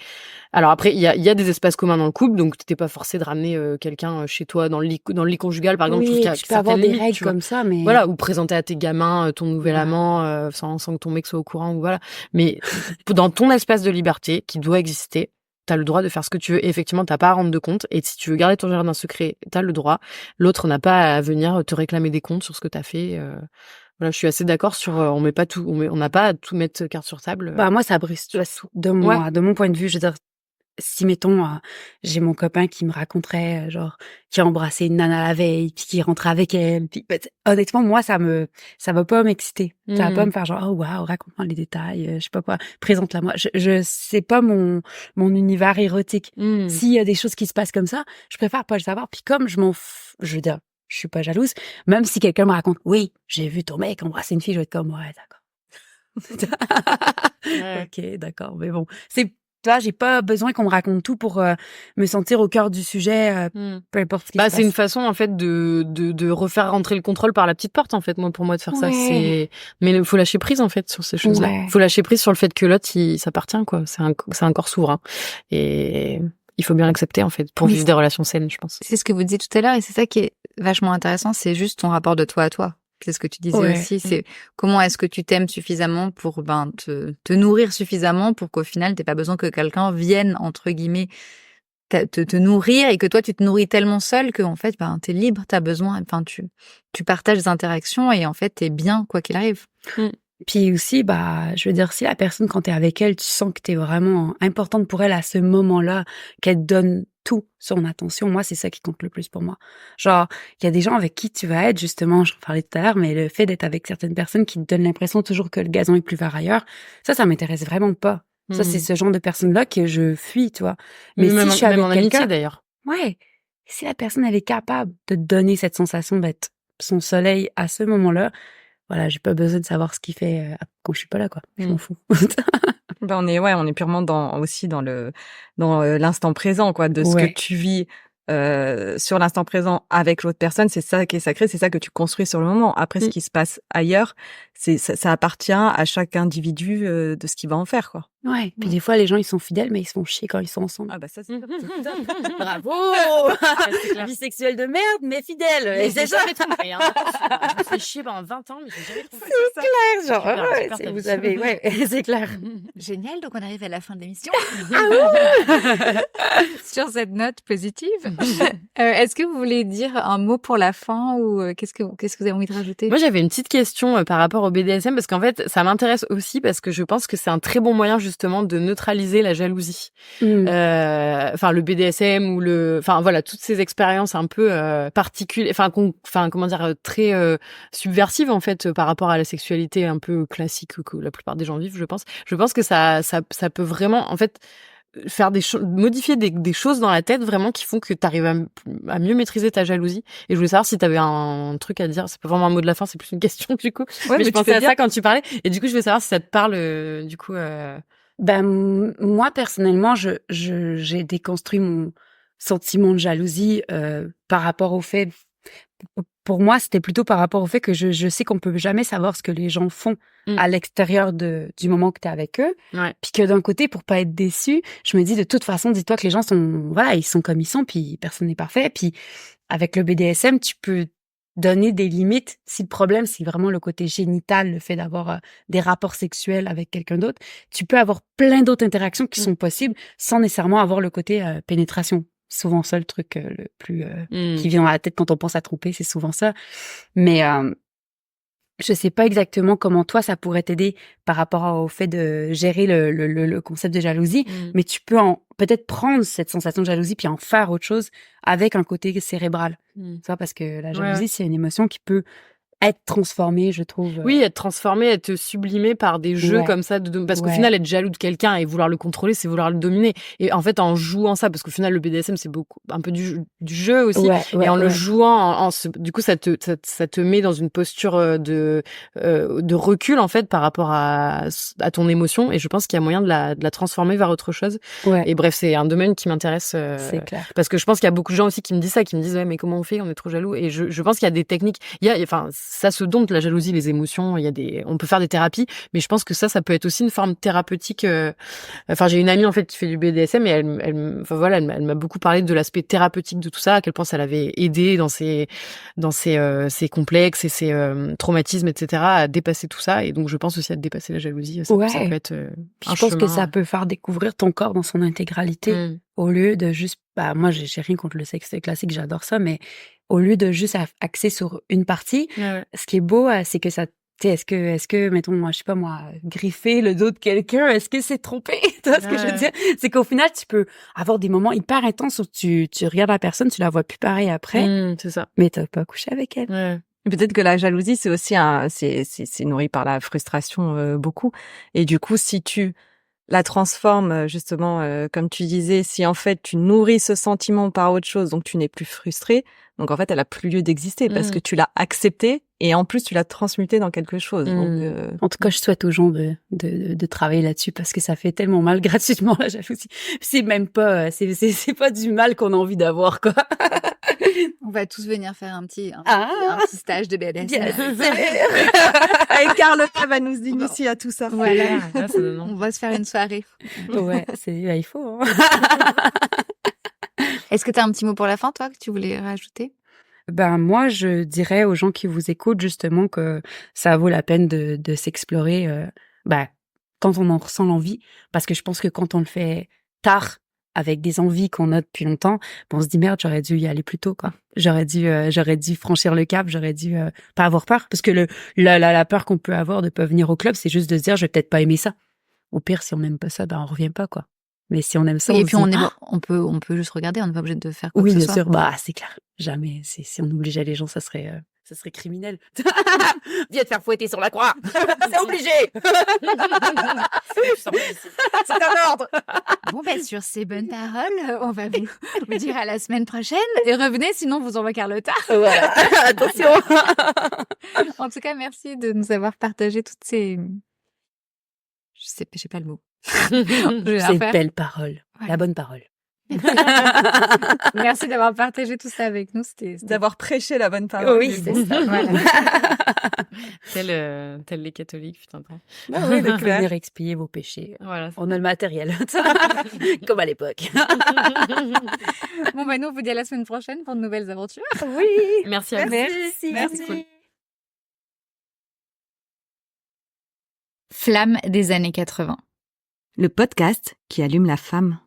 Alors après, il y a des espaces communs dans le couple, donc t'es pas forcé de ramener quelqu'un chez toi dans le lit conjugal, par exemple. Oui, tu peux avoir des règles comme ça, mais voilà, ou présenter à tes gamins ton nouvel amant sans que ton mec soit au courant, ou voilà. Mais dans ton espace de liberté qui doit exister, t'as le droit de faire ce que tu veux. Et effectivement, t'as pas à rendre de compte. Et si tu veux garder ton jardin secret, t'as le droit. L'autre n'a pas à venir te réclamer des comptes sur ce que t'as fait. Voilà, je suis assez d'accord sur on n'a pas à tout mettre carte sur table. Bah moi ça brise tout de mon point de vue, je veux dire, si mettons j'ai mon copain qui me raconterait genre qui a embrassé une nana la veille puis qui rentrait avec elle, puis honnêtement moi ça va pas m'exciter. Ça va pas me faire genre oh waouh, raconte-moi les détails, je sais pas quoi, présente-la moi. Je c'est pas mon univers érotique. S'il y a des choses qui se passent comme ça, je préfère pas le savoir. Puis comme je veux dire, je suis pas jalouse, même si quelqu'un me raconte oui, j'ai vu ton mec embrasser une fille, je vais être comme ouais, d'accord. OK, d'accord, mais bon, toi, j'ai pas besoin qu'on me raconte tout pour me sentir au cœur du sujet, peu importe ce qui se passe. C'est une façon en fait de refaire rentrer le contrôle par la petite porte en fait. Pour moi de faire ça, mais il faut lâcher prise en fait sur ces choses-là. Il faut lâcher prise sur le fait que l'autre il s'appartient quoi. C'est un corps souverain et il faut bien l'accepter en fait pour vivre des relations saines, je pense. C'est ce que vous disiez tout à l'heure et c'est ça qui est vachement intéressant, c'est juste ton rapport de toi à toi. C'est ce que tu disais aussi, c'est comment est-ce que tu t'aimes suffisamment pour te nourrir suffisamment pour qu'au final t'aies pas besoin que quelqu'un vienne entre guillemets te nourrir et que toi tu te nourris tellement seul que en fait t'es libre, t'as besoin, tu partages des interactions et en fait t'es bien quoi qu'il arrive. Puis aussi, je veux dire, si la personne, quand t'es avec elle, tu sens que t'es vraiment importante pour elle à ce moment-là, qu'elle te donne tout son attention, moi, c'est ça qui compte le plus pour moi. Genre, il y a des gens avec qui tu vas être, justement, j'en parlais tout à l'heure, mais le fait d'être avec certaines personnes qui te donnent l'impression toujours que le gazon est plus vert ailleurs, ça m'intéresse vraiment pas. Ça, c'est ce genre de personnes-là que je fuis, tu vois. Mais si je suis avec quelqu'un, d'ailleurs. Ouais. Si la personne, elle est capable de te donner cette sensation d'être son soleil à ce moment-là, voilà, j'ai pas besoin de savoir ce qu'il fait quand je suis pas là, quoi. Je m'en fous. On est purement dans l'instant présent, quoi, de ce que tu vis sur l'instant présent avec l'autre personne. C'est ça qui est sacré, c'est ça que tu construis sur le moment. Après, ce qui se passe ailleurs, ça appartient à chaque individu de ce qu'il va en faire, quoi. Ouais. Puis des fois, les gens, ils sont fidèles, mais ils se font chier quand ils sont ensemble. Ah bah ça, c'est bravo. Bisexuel de merde, mais fidèle. Et c'est ça. Jamais trompé, hein. Je me fais chier pendant 20 ans, mais j'ai jamais trompé. C'est clair, genre, super, vous avez, c'est clair. Génial, donc on arrive à la fin de l'émission. Sur cette note positive. Est-ce que vous voulez dire un mot pour la fin ou qu'est-ce que vous avez envie de rajouter? Moi, j'avais une petite question par rapport au BDSM parce qu'en fait, ça m'intéresse aussi parce que je pense que c'est un très bon moyen justement de neutraliser la jalousie. Le BDSM ou voilà, toutes ces expériences un peu particulières, très subversives en fait par rapport à la sexualité un peu classique que la plupart des gens vivent, je pense. Je pense que ça peut vraiment en fait faire modifier des choses dans la tête vraiment qui font que tu arrives à mieux maîtriser ta jalousie. Et je voulais savoir si tu avais un truc à dire. C'est pas vraiment un mot de la fin, c'est plus une question du coup. Ouais, mais je pensais à ça quand tu parlais. Et du coup, je voulais savoir si ça te parle du coup. Moi personnellement, j'ai déconstruit mon sentiment de jalousie par rapport au fait. Pour moi, c'était plutôt par rapport au fait que je sais qu'on peut jamais savoir ce que les gens font à l'extérieur du moment que t'es avec eux. Ouais. Puis que d'un côté, pour pas être déçu, je me dis de toute façon, dis-toi que les gens ils sont comme ils sont, puis personne n'est parfait. Puis avec le BDSM, tu peux donner des limites si le problème, c'est vraiment le côté génital, le fait d'avoir des rapports sexuels avec quelqu'un d'autre. Tu peux avoir plein d'autres interactions qui sont possibles sans nécessairement avoir le côté pénétration. souvent ça le truc le plus qui vient à la tête quand on pense à tromper, c'est souvent ça. Mais je sais pas exactement comment toi ça pourrait t'aider par rapport au fait de gérer le concept de jalousie, mais tu peux peut-être prendre cette sensation de jalousie puis en faire autre chose avec un côté cérébral. Ça, parce que la jalousie, c'est une émotion qui peut être transformée, je trouve. Oui, être transformée, être sublimée par des jeux comme ça. Parce qu'au final, être jaloux de quelqu'un et vouloir le contrôler, c'est vouloir le dominer. Et en fait, en jouant ça, parce qu'au final, le BDSM, c'est un peu du jeu aussi. Et en le jouant, du coup, ça te met dans une posture de recul, en fait, par rapport à ton émotion. Et je pense qu'il y a moyen de la transformer vers autre chose. Et bref, c'est un domaine qui m'intéresse. C'est clair. Parce que je pense qu'il y a beaucoup de gens aussi qui me disent ça, qui me disent, ouais, mais comment on fait? On est trop jaloux. Et je pense qu'il y a des techniques. Ça se dompte, la jalousie, les émotions. On peut faire des thérapies, mais je pense que ça peut être aussi une forme thérapeutique. Enfin, j'ai une amie en fait qui fait du BDSM et elle m'a beaucoup parlé de l'aspect thérapeutique de tout ça, à quel point ça l'avait aidé dans ses complexes et ses traumatismes, etc., à dépasser tout ça. Et donc, je pense aussi à dépasser la jalousie. Ça peut être je pense que ça peut faire découvrir ton corps dans son intégralité, au lieu de juste. Moi, j'ai rien contre le sexe classique, j'adore ça, mais au lieu de juste axer sur une partie, ce qui est beau, c'est que ça, est-ce que, mettons, je sais pas moi, griffer le dos de quelqu'un, est-ce que c'est tromper? Tu vois ce que je veux dire? C'est qu'au final, tu peux avoir des moments hyper intenses où tu regardes la personne, tu la vois plus pareil après. C'est ça. Mais t'as pas couché avec elle. Peut-être que la jalousie, c'est aussi c'est nourri par la frustration, beaucoup. Et du coup, si tu la transforme, justement, comme tu disais, si en fait tu nourris ce sentiment par autre chose, donc tu n'es plus frustré, donc en fait elle a plus lieu d'exister parce que tu l'as accepté et en plus tu l'as transmuté dans quelque chose. Donc, en tout cas, je souhaite aux gens de travailler là-dessus parce que ça fait tellement mal gratuitement la jalousie. C'est même pas, c'est pas du mal qu'on a envie d'avoir, quoi. On va tous venir faire un petit stage de BDSM. Et Carlotta va nous initier à tout ça. Voilà. On va se faire une soirée. Il faut. Hein. Est-ce que tu as un petit mot pour la fin, toi, que tu voulais rajouter? Moi, je dirais aux gens qui vous écoutent justement que ça vaut la peine de s'explorer quand on en ressent l'envie, parce que je pense que quand on le fait tard, avec des envies qu'on a depuis longtemps, on se dit merde, j'aurais dû y aller plus tôt, quoi. J'aurais dû franchir le cap, j'aurais dû pas avoir peur, parce que la peur qu'on peut avoir de pas venir au club, c'est juste de se dire je vais peut-être pas aimer ça. Au pire, si on n'aime pas ça, on revient pas, quoi. Mais si on aime ça, et puis on peut juste regarder, on n'est pas obligé de faire quoi que ce soit. Oui, bien sûr, c'est clair. Jamais. Si on obligeait les gens, ça serait criminel. Viens te faire fouetter sur la croix. C'est obligé. C'est un ordre. Bon, sur ces bonnes paroles, on va vous dire à la semaine prochaine. Et revenez, sinon vous envoie Carlotta. Voilà. Attention. En tout cas, merci de nous avoir partagé toutes ces... j'ai pas le mot. Ces belles paroles. Ouais. La bonne parole. Merci d'avoir partagé tout ça avec nous. C'était... D'avoir prêché la bonne parole. Oui, c'est ça. Voilà. Tel les catholiques, putain. Oui, de venir expier vos péchés. Voilà. On a le matériel. Comme à l'époque. Bon, nous, on vous dit à la semaine prochaine pour de nouvelles aventures. Oui. Merci à vous. Merci. Cool. Flamme des années 80. Le podcast qui allume la femme.